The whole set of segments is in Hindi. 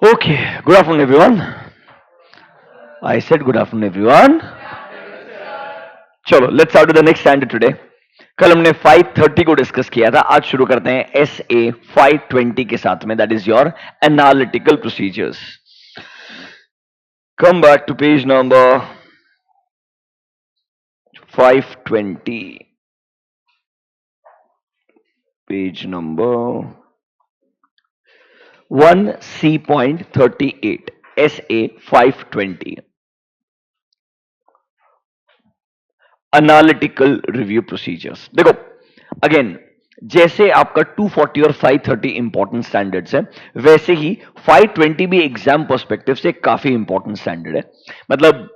Okay, good afternoon everyone. I said good afternoon everyone. चलो let's start with the next standard today. कल हमने 530 को डिस्कस किया था. आज शुरू करते हैं एस ए 520 के साथ में. That is your analytical procedures. Come back to page number 520. Page number 1C.38 S A 520 analytical review procedures. देखो अगेन, जैसे आपका 240 और 530 इंपॉर्टेंट स्टैंडर्ड्स है, वैसे ही 520 भी एग्जाम पर्सपेक्टिव से काफी इंपॉर्टेंट स्टैंडर्ड है. मतलब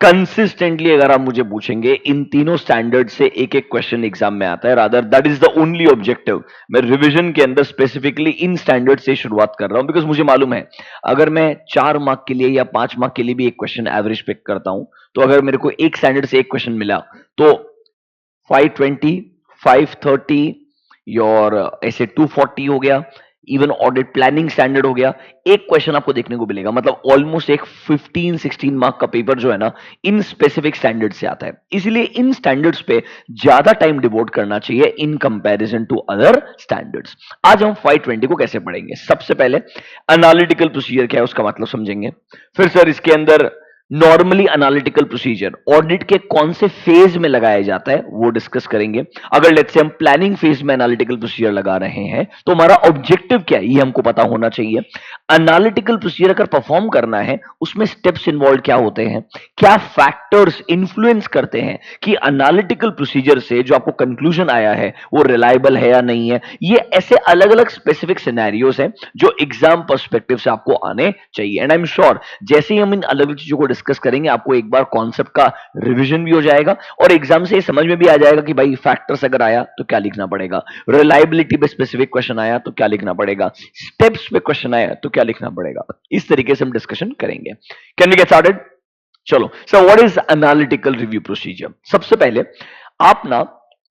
कंसिस्टेंटली अगर आप मुझे पूछेंगे, इन तीनों स्टैंडर्ड से एक एक क्वेश्चन एग्जाम में आता है. Rather that is the only objective. मैं रिवीजन के अंदर स्पेसिफिकली इन स्टैंडर्ड से शुरुआत कर रहा हूं, बिकॉज मुझे मालूम है अगर मैं 4 मार्क के लिए या 5 मार्क के लिए भी एक क्वेश्चन एवरेज पिक करता हूं, तो अगर मेरे को एक स्टैंडर्ड से एक क्वेश्चन मिला, तो 520, 530 योर ऐसे 240 हो गया, इवन ऑडिट प्लानिंग स्टैंडर्ड हो गया, एक क्वेश्चन आपको देखने को मिलेगा. मतलब ऑलमोस्ट एक 15-16 मार्क का पेपर जो है ना, इन स्पेसिफिक स्टैंडर्ड से आता है. इसलिए इन स्टैंडर्ड्स पे ज्यादा टाइम डिवोट करना चाहिए in comparison to other standards. आज हम 520 को कैसे पढ़ेंगे. सबसे पहले एनालिटिकल प्रोसीजर क्या है उसका मतलब समझेंगे. फिर सर इसके अंदर नॉर्मली एनालिटिकल प्रोसीजर ऑडिट के कौन से फेज में लगाया जाता है वो डिस्कस करेंगे. अगर लेट्स से हम प्लानिंग फेज में एनालिटिकल प्रोसीजर लगा रहे हैं, तो हमारा ऑब्जेक्टिव क्या है ये हमको पता होना चाहिए. एनालिटिकल प्रोसीजर अगर परफॉर्म करना है, उसमें स्टेप्स इन्वॉल्व क्या होते हैं, क्या फैक्टर्स इन्फ्लुएंस करते हैं कि एनालिटिकल प्रोसीजर से जो आपको कंक्लूजन आया है वो रिलायबल है या नहीं है. ये ऐसे अलग अलग स्पेसिफिक सिनेरियोस हैं जो एग्जाम पर्सपेक्टिव से आपको आने चाहिए. एंड आई एम श्योर जैसे ही हम इन अलग अलग चीजों को डिस्कस करेंगे, आपको एक बार कॉन्सेप्ट का रिवीजन भी हो जाएगा और एग्जाम से समझ में भी आ जाएगा कि भाई फैक्टर्स अगर आया तो क्या लिखना पड़ेगा, रिलायबिलिटी पे स्पेसिफिक क्वेश्चन आया तो क्या लिखना पड़ेगा, स्टेप्स पे क्वेश्चन आया तो क्या लिखना पड़ेगा. इस तरीके से हम डिस्कशन करेंगे. Can we get started. चलो sir, what is analytical review procedure. सबसे पहले आप ना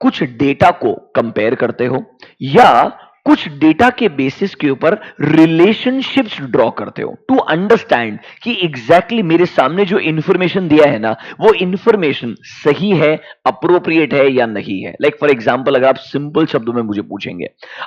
कुछ डेटा को कंपेयर करते हो या कुछ डेटा के बेसिस के ऊपर रिलेशनशिप्स ड्रॉ करते हो टू अंडरस्टैंड कि एग्जैक्टली मेरे सामने जो इंफॉर्मेशन दिया है ना, वो इंफॉर्मेशन सही है, अप्रोप्रिएट है या नहीं है. लाइक फॉर एग्जांपल, अगर आप सिंपल शब्दों में मुझे पूछेंगे,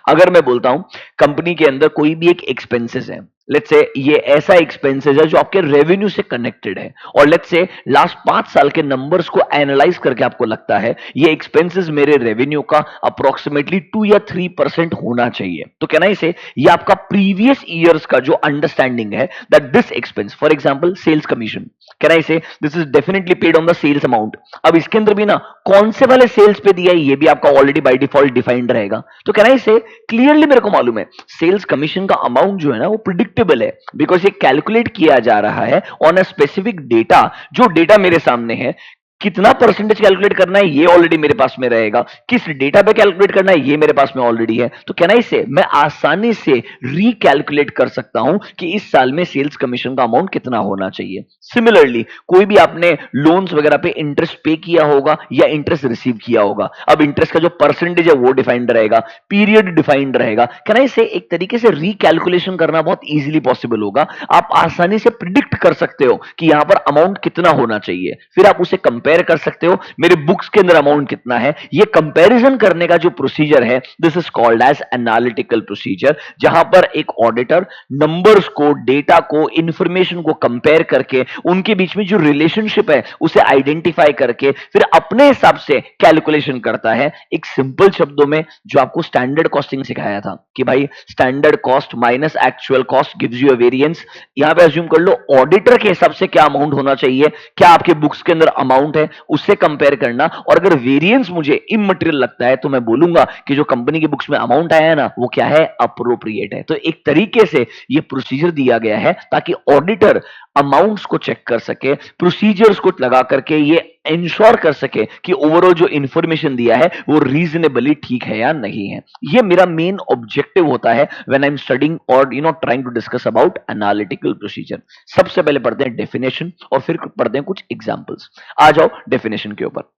अगर मैं बोलता हूं कंपनी के अंदर कोई भी एक एक्सपेंसेस है, लेट्स से ये ऐसा एक्सपेंसेस है जो आपके रेवेन्यू से कनेक्टेड है, और लेट्स से लास्ट 5 साल के नंबर्स को एनालाइज करके आपको लगता है ये एक्सपेंसेस मेरे रेवेन्यू का अप्रोक्सीमेटली 2 या 3% होना चाहिए, तो कहना इसे ये आपका प्रीवियस ईयर्स का जो अंडरस्टैंडिंग है that this expense, for example sales commission, कहना इसे this is definitely paid on the sales amount. अब इसके अंदर भी ना कौन से वाले सेल्स पे दिया है ये भी आपका ऑलरेडी बाय डिफॉल्ट डिफाइंड रहेगा, तो कहना इसे क्लियरली मेरे को मालूम है सेल्स कमीशन का अमाउंट जो है ना वो प्रिडिक्टेबल है, बिकॉज ये कैलकुलेट किया जा रहा है ऑन अ स्पेसिफिक डेटा. जो डेटा मेरे सामने है, कितना परसेंटेज कैलकुलेट करना है ये ऑलरेडी मेरे पास में रहेगा, किस डेटा पे कैलकुलेट करना है ये मेरे पास में ऑलरेडी है, तो कहना इसे मैं आसानी से रिकैलकुलेट कर सकता हूं कि इस साल में सेल्स कमीशन का अमाउंट कितना होना चाहिए. सिमिलरली कोई भी आपने लोन्स वगैरह पे इंटरेस्ट पे किया होगा या इंटरेस्ट रिसीव किया होगा, अब इंटरेस्ट का जो परसेंटेज है वो डिफाइंड रहेगा, पीरियड डिफाइंड रहेगा, कहना इसे एक तरीके से रिकैलकुलेशन करना बहुत इजीली पॉसिबल होगा. आप आसानी से प्रिडिक्ट कर सकते हो कि यहां पर अमाउंट कितना होना चाहिए, फिर आप उसे कंपेयर कर सकते हो मेरे बुक्स के अंदर अमाउंट कितना है. ये कंपैरिजन करने का जो प्रोसीजर है this is called as analytical procedure, जहां पर एक ऑडिटर नंबर्स को, डेटा को, इंफॉर्मेशन को कंपेयर करके उनके बीच में जो रिलेशनशिप है उसे आइडेंटिफाई करके फिर अपने हिसाब से कैलकुलेशन करता है. एक सिंपल शब्दों में जो आपको स्टैंडर्ड कॉस्टिंग सिखाया था कि भाई standard cost minus actual cost gives you a variance, यहां पे अज्यूम कर लो ऑडिटर के हिसाब से क्या अमाउंट होना चाहिए, क्या आपके बुक्स के अंदर अमाउंट है, उससे कंपेयर करना, और अगर वेरिएंस मुझे इमटेरियल लगता है तो मैं बोलूंगा कि जो कंपनी की बुक्स में अमाउंट आया है ना वो क्या है, अप्रोप्रिएट है. तो एक तरीके से ये प्रोसीजर दिया गया है ताकि ऑडिटर अमाउंट्स को चेक कर सके, प्रोसीजर्स को लगा करके ये इंश्योर कर सके कि ओवरऑल जो इंफॉर्मेशन दिया है वो रीजनेबली ठीक है या नहीं है. ये मेरा मेन ऑब्जेक्टिव होता है व्हेन आई एम स्टडिंग और trying to discuss about analytical procedure. सबसे पहले पढ़ते हैं डेफिनेशन और फिर पढ़ते हैं कुछ एग्जांपल्स. आ जाओ डेफिनेशन के ऊपर.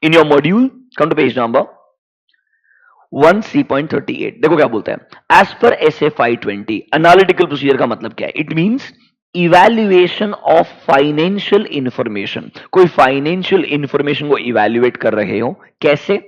In your module, come to page number 1C.38 देखो क्या बोलता है, as per SA 520 analytical procedure का मतलब क्या है? It means evaluation of financial information. कोई फाइनेंशियल इंफॉर्मेशन को इवैल्यूएट कर रहे हो, कैसे?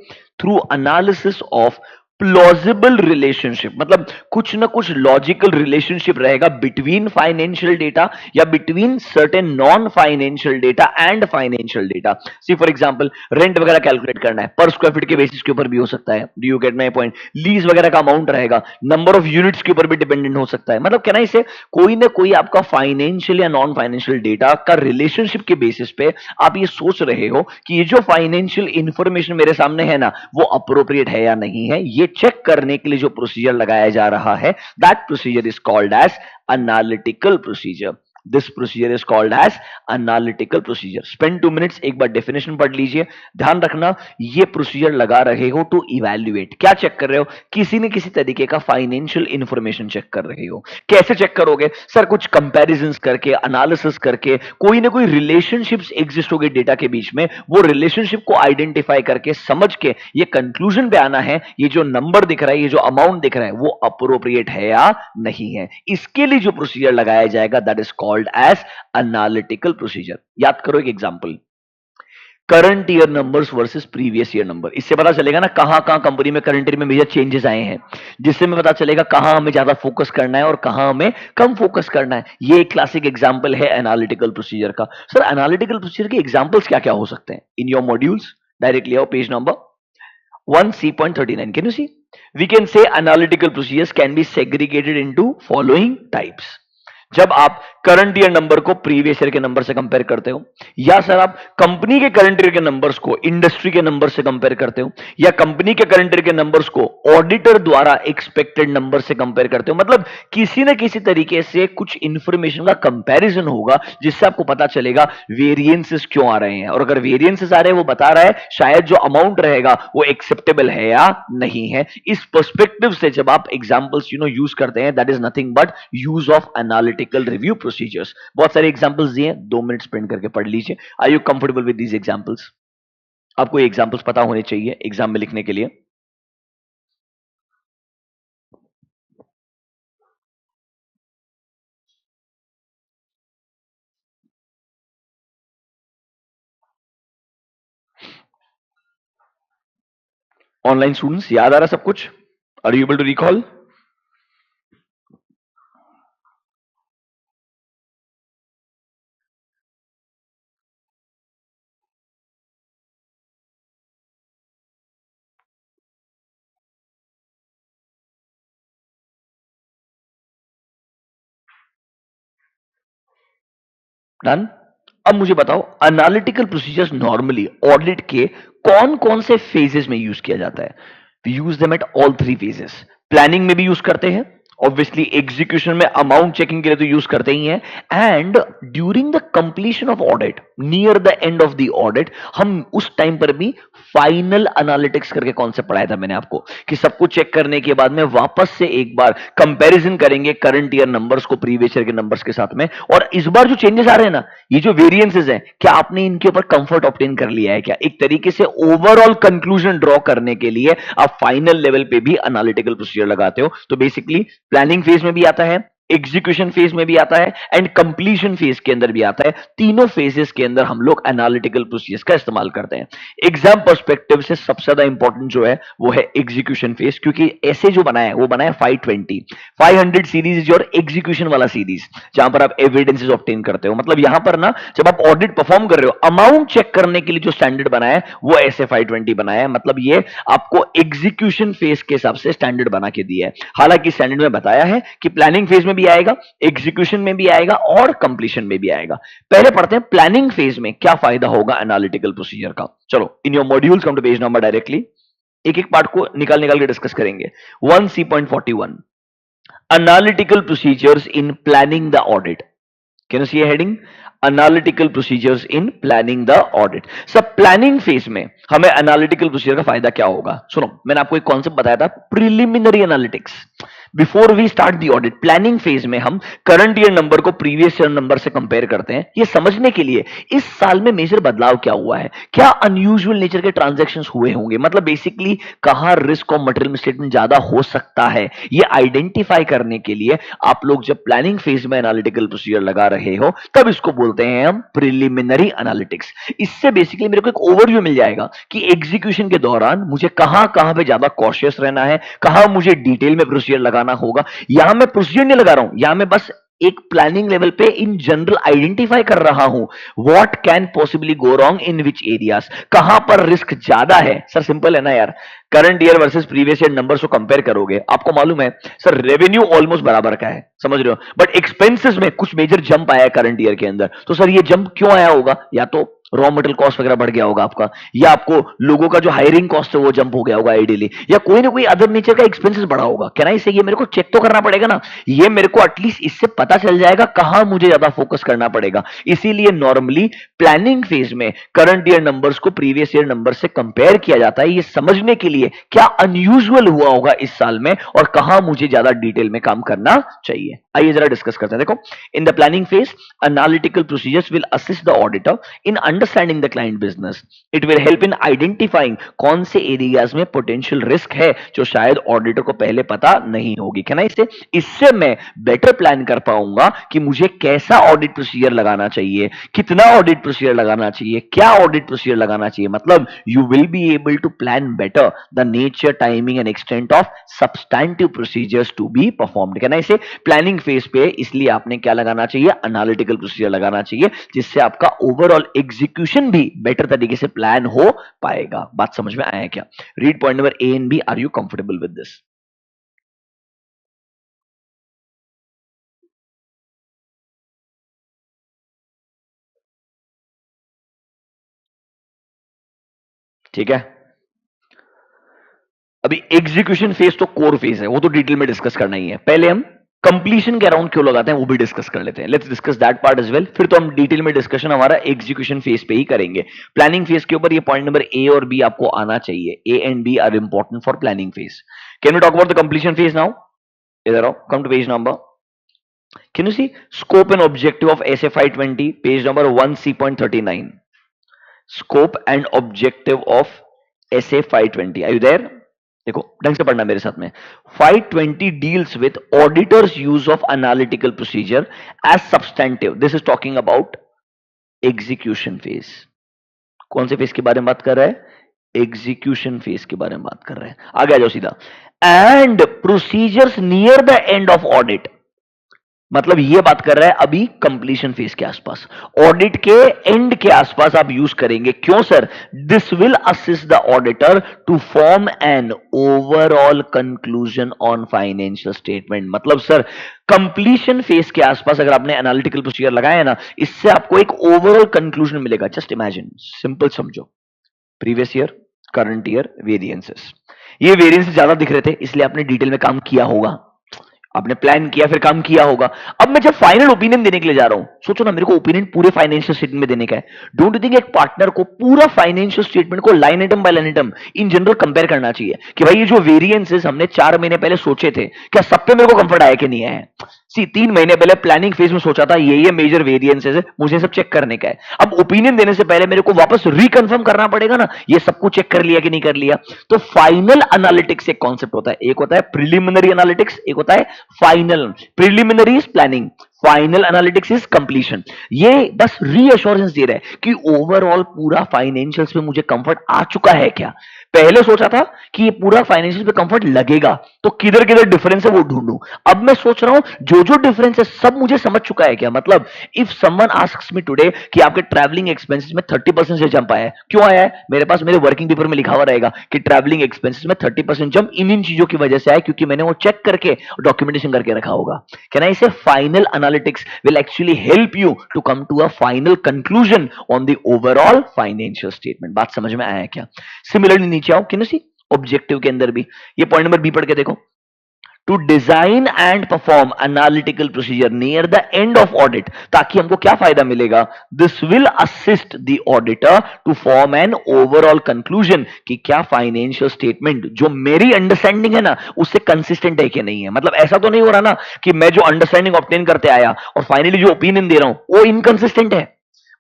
Through analysis of plausible relationship, मतलब कुछ ना कुछ लॉजिकल रिलेशनशिप रहेगा बिटवीन फाइनेंशियल डेटा या between certain non financial data and financial data. See for example rent वगैरह कैलकुलेट करना है, पर स्क्वायर फीट के बेसिस के ऊपर भी हो सकता है। Do you get my point? Lease वगैरह का अमाउंट रहेगा, नंबर ऑफ यूनिट्स के ऊपर भी डिपेंडेंट हो सकता है। मतलब कहना इसे कोई ना कोई आपका फाइनेंशियल या नॉन फाइनेंशियल डेटा का रिलेशनशिप के बेसिस पे आप ये सोच रहे हो कि ये जो फाइनेंशियल इंफॉर्मेशन मेरे सामने है ना, वो अप्रोप्रिएट है या नहीं है, ये चेक करने के लिए जो प्रोसीजर लगाया जा रहा है, that procedure is called as analytical procedure. This procedure is called as analytical procedure. Spend 2 minutes, एक बार डेफिनेशन पढ़ लीजिए। ध्यान रखना, ये प्रोसीजर लगा रहे हो टू इवैल्यूएट। क्या चेक कर रहे हो? किसी न किसी तरीके का फाइनेंशियल इंफॉर्मेशन चेक कर रहे हो। कैसे चेक करोगे? सर कुछ कंपैरिजंस करके, एनालिसिस करके, कोई ना कोई रिलेशनशिप्स एग्जिस्ट होगी डेटा के बीच में, वो रिलेशनशिप को आइडेंटिफाई करके, समझ के ये कंक्लूजन पे आना है, ये जो नंबर दिख रहा है, ये जो अमाउंट दिख रहा है, वो अप्रोप्रिएट है या नहीं है। इसके लिए जो प्रोसीजर लगाया जाएगा, that is called as analytical procedure. याद करो एक example, current year numbers versus previous year number. इससे पता चलेगा ना कहां कहां कंपनी में करंट ईयर में मेजर चेंजेस आए हैं, जिससे हमें पता चलेगा कहां हमें ज्यादा फोकस करना है और कहां हमें कम फोकस करना है। ये एक क्लासिक एग्जांपल है एनालिटिकल प्रोसीजर का। सर एनालिटिकल प्रोसीजर के एग्जांपल्स क्या क्या हो सकते हैं? इन योर मॉड्यूल्स डायरेक्टली आओ, page number 1C.39. Can you see? We can say analytical procedures can be segregated into following types. जब आप करंट ईयर नंबर को प्रीवियस ईयर के नंबर से कंपेयर करते हो, या सर आप कंपनी के करंट ईयर के नंबर्स को इंडस्ट्री के नंबर से कंपेयर करते हो, या कंपनी के करंट ईयर के नंबर्स को ऑडिटर द्वारा एक्सपेक्टेड नंबर से कंपेयर करते हो, मतलब किसी न किसी तरीके से कुछ इंफॉर्मेशन का कंपैरिजन होगा जिससे आपको पता चलेगा वेरिएंसेस क्यों आ रहे हैं, और अगर वेरिएंसेस आ रहे हैं वो बता रहा है शायद जो अमाउंट रहेगा वो एक्सेप्टेबल है या नहीं है। इस पर्सपेक्टिव से जब आप एग्जांपल्स यूज करते हैं, that is nothing but use of analytical review procedures. बहुत सारे एग्जांपल्स दिए, 2 मिनट स्पेंड करके पढ़ लीजिए। Are you comfortable with these examples? आपको ये एग्जांपल्स पता होने चाहिए एग्जाम में लिखने के लिए। ऑनलाइन स्टूडेंट्स, याद आ रहा सब कुछ? Are you able to recall? Done? अब मुझे बताओ एनालिटिकल प्रोसीजर्स नॉर्मली ऑडिट के कौन कौन से फेजेस में यूज किया जाता है? We use them at all 3 phases. Planning में भी यूज करते हैं, ऑब्वियसली एग्जीक्यूशन में अमाउंट चेकिंग के लिए तो यूज करते ही हैं, and during the completion of audit, near the end of the audit, हम उस टाइम पर भी फाइनल एनालिटिक्स करके कॉन्सेप्ट पढ़ाया था मैंने आपको, कि सब कुछ चेक करने के बाद में वापस से एक बार कंपैरिजन करेंगे करंट ईयर नंबर्स को प्रीवियस ईयर के नंबर्स के साथ में, और इस बार जो चेंजेस आ रहे हैं ना, ये जो वेरिएंसेस हैं, क्या आपने इनके ऊपर कंफर्ट ऑब्टेन कर लिया है क्या? एक तरीके से ओवरऑल कंक्लूजन ड्रॉ करने के लिए आप फाइनल लेवल पे भी एनालिटिकल प्रोसीजर लगाते हो। तो बेसिकली प्लानिंग फेज में भी आता है, एग्जीक्यूशन फेज में भी आता है, एंड कंप्लीशन फेज के अंदर भी आता है। तीनों फेजेस के अंदर हम लोग एनालिटिकल प्रोसीजर्स का इस्तेमाल करते हैं। एग्जाम पर्सपेक्टिव से सबसे ज्यादा इंपॉर्टेंट जो है वो है एग्जीक्यूशन फेज, क्योंकि ऐसे जो बनाया है वो बनाया है 520 500 सीरीज इज योर एग्जीक्यूशन वाला सीरीज, जहां पर आप एविडेंसेस ऑब्टेन करते हो। मतलब यहां पर ना जब आप ऑडिट परफॉर्म कर रहे हो, अमाउंट चेक करने के लिए जो स्टैंडर्ड बनाया है वो ऐसे 520 बनाया है। मतलब ये आपको एग्जीक्यूशन फेज के हिसाब से स्टैंडर्ड बना के दिया है। हालांकि स्टैंडर्ड में बताया है कि प्लानिंग फेज में भी आएगा, एग्जीक्यूशन में भी आएगा और कंप्लीशन में भी आएगा। पहले पढ़ते हैं प्लानिंग फेज में क्या फायदा होगा एनालिटिकल प्रोसीजर का। चलो in your modules come to page number directly, एक एक पार्ट को निकाल निकाल के डिस्कस करेंगे। 1C.41 analytical procedures in planning the audit. Can you see a heading? Analytical procedures in planning the audit. सब प्लानिंग फेज में हमें एनालिटिकल प्रोसीजर का फायदा क्या होगा? सुनो, मैंने आपको एक कॉन्सेप्ट बताया था, preliminary analytics. Before we start the audit, planning phase में हम करंट ईयर नंबर को प्रीवियस ईयर नंबर से कंपेयर करते हैं, ये समझने के लिए इस साल में मेजर बदलाव क्या हुआ है, क्या अनयूजुअल नेचर के ट्रांजैक्शंस हुए होंगे, मतलब बेसिकली कहां रिस्क और मटेरियल स्टेटमेंट ज्यादा हो सकता है, ये आइडेंटिफाई करने के लिए आप लोग जब प्लानिंग फेज में एनालिटिकल प्रोसीजर लगा रहे हो तब इसको बोलते हैं हम प्रिलिमिनरी एनालिटिक्स। इससे बेसिकली मेरे को एक ओवरव्यू मिल जाएगा कि एग्जीक्यूशन के दौरान मुझे कहां कहां पे ज्यादा कॉशियस रहना है, कहां मुझे डिटेल में प्रोसीजर लगाना होगा। यहां मैं प्रोसीजर नहीं लगा रहा हूं, यहां मैं बस एक प्लानिंग लेवल पे इन जनरल आइडेंटिफाई कर रहा हूं what can possibly go wrong in which areas, कहां पर रिस्क ज्यादा है। सर सिंपल है ना यार, current year versus previous year numbers को कंपेयर करोगे, आपको मालूम है सर रेवेन्यू ऑलमोस्ट बराबर का है, समझ रहे हो, बट एक्सपेंसेस में कुछ मेजर जंप आया है करंट ईयर के अंदर। तो सर ये जंप क्यों आया होगा, या तो रॉ मटेरियल कॉस्ट वगैरह बढ़ गया होगा आपका, या आपको लोगों का जो हायरिंग कॉस्ट है वो जंप हो गया होगा आइडियली, या कोई ना कोई अदर नेचर का एक्सपेंसेस बढ़ा होगा। क्या ना, इसे ये मेरे को चेक तो करना पड़ेगा ना, ये मेरे को एटलीस्ट इससे पता चल जाएगा कहां मुझे ज्यादा फोकस करना पड़ेगा। इसीलिए नॉर्मली प्लानिंग फेज में करंट ईयर नंबर्स को प्रीवियस ईयर नंबर से कंपेयर किया जाता है, ये समझने के लिए क्या अनयूजुअल हुआ होगा इस साल में और कहां मुझे ज्यादा डिटेल में काम करना चाहिए। आइए जरा डिस्कस करते हैं। देखो, in the planning phase analytical procedures will assist the auditor in understanding the client business. It will help in identifying कौन से एरियाज में पोटेंशियल रिस्क है जो शायद ऑडिटर को पहले पता नहीं होगी। क्या ना, इससे मैं बेटर प्लान कर पाऊंगा कि मुझे कैसा ऑडिट प्रोसीजर लगाना चाहिए, कितना ऑडिट प्रोसीजर लगाना चाहिए, क्या ऑडिट प्रोसीजर लगाना चाहिए। मतलब you will be able to plan better the nature, timing and extent of substantive procedures to be performed. क्या ना, प्लानिंग फेज पे इसलिए आपने क्या लगाना चाहिए, एनालिटिकल प्रोसीजर लगाना चाहिए, जिससे आपका ओवरऑल एग्जीक्यूशन भी बेटर तरीके से प्लान हो पाएगा। बात समझ में आया क्या? Read point number A and B, are you comfortable with this? ठीक है, अभी एग्जीक्यूशन फेज तो कोर फेज है, वो तो डिटेल में डिस्कस करना ही है। पहले हम कंप्लीशन के अराउंड क्यों लगाते हैं वो भी डिस्कस कर लेते हैं। Let's discuss that part as well, फिर तो हम डिटेल में डिस्कशन हमारा एग्जीक्यूशन फेज पे ही करेंगे। प्लानिंग फेज के ऊपर ये पॉइंट नंबर ए और बी आपको आना चाहिए। A and B are important for planning phase. Can we talk about the completion phase now? इधर आओ, come to page number, can you see scope and objective of SFI 20, page number 1C.39? Scope and objective of SFI 20, are you there? देखो ढंग से पढ़ना मेरे साथ में। 520 deals with auditors use of analytical procedure as substantive. This is talking about execution phase. कौन से फेज के बारे में बात कर रहा है? एग्जीक्यूशन फेज के बारे में बात कर रहे हैं। आगे आ जाओ सीधा। And procedures near the end of audit, मतलब ये बात कर रहा है अभी कंप्लीशन फेज के आसपास, ऑडिट के एंड के आसपास आप यूज करेंगे। क्यों sir? This will assist the auditor to form an overall conclusion on financial statement. मतलब सर कंप्लीशन फेज के आसपास अगर आपने एनालिटिकल प्रोसीजर लगाया है ना, इससे आपको एक ओवरऑल कंक्लूजन मिलेगा। जस्ट इमेजिन, सिंपल समझो, previous year, current year, variances, ये वेरिएंसेस ज्यादा दिख रहे थे इसलिए आपने डिटेल में काम किया होगा, आपने प्लान किया, फिर काम किया होगा। अब मैं जब फाइनल ओपिनियन देने के लिए जा रहा हूं, सोचो ना मेरे को ओपिनियन पूरे फाइनेंशियल स्टेटमेंट में देने का है। डोंट यू थिंक एक पार्टनर को पूरा फाइनेंशियल स्टेटमेंट को line item by line item in general compare करना चाहिए कि भाई ये जो वेरिएंसेस हमने 4 महीने पहले सोचे थे, क्या सब पे मेरे को कंफर्ट आया कि नहीं आया? सी 3 महीने पहले प्लानिंग फेज में सोचा था ये मेजर वेरिएंसेस है, मुझे सब चेक करने का है। अब ओपिनियन देने से पहले मेरे को वापस रिकंफर्म करना पड़ेगा ना, ये सब कुछ चेक कर लिया कि नहीं कर लिया। तो फाइनल एनालिटिक्स एक कॉन्सेप्ट होता है, एक होता है प्रिलिमिनरी एनालिटिक्स, एक होता है final. Preliminary is planning, final analytics is completion. ये बस रीअश्योरेंस दे रहा है कि ओवरऑल पूरा फाइनेंशियल्स में मुझे कंफर्ट आ चुका है क्या। पहले सोचा था कि ये पूरा फाइनेंशियल पे कंफर्ट लगेगा, तो किधर किधर डिफरेंस है वो ढूंढूं। अब मैं सोच रहा हूं जो जो डिफरेंस है सब मुझे समझ चुका है क्या। मतलब if someone asks me today कि आपके ट्रैवलिंग एक्सपेंसेस में 30% से जंप आया है, क्यों आया है? मेरे पास मेरे वर्किंग पेपर में लिखा हुआ रहेगा कि ट्रैवलिंग एक्सपेंसेस में 30% जंप इन चीजों की वजह से आया, क्योंकि मैंने वो चेक करके डॉक्यूमेंटेशन करके रखा होगा। Can I say final analytics will actually help you to come to a final conclusion on the overall financial statement. बात समझ में आया क्या? सिमिलरली नीचे आओ, कि ऑब्जेक्टिव के अंदर भी ये पॉइंट नंबर बी पढ़ के देखो। To design and perform analytical procedure near the end of audit, ताकि हमको क्या फायदा मिलेगा, this will assist the auditor to form an overall conclusion कि क्या फाइनेंशियल स्टेटमेंट जो मेरी अंडरस्टैंडिंग है ना उससे कंसिस्टेंट है कि नहीं है। मतलब ऐसा तो नहीं हो रहा ना कि मैं जो अंडरस्टैंडिंग ऑब्टेन करते आया और फाइनली जो ओपिनियन दे रहा हूं वो इनकंसिस्टेंट है।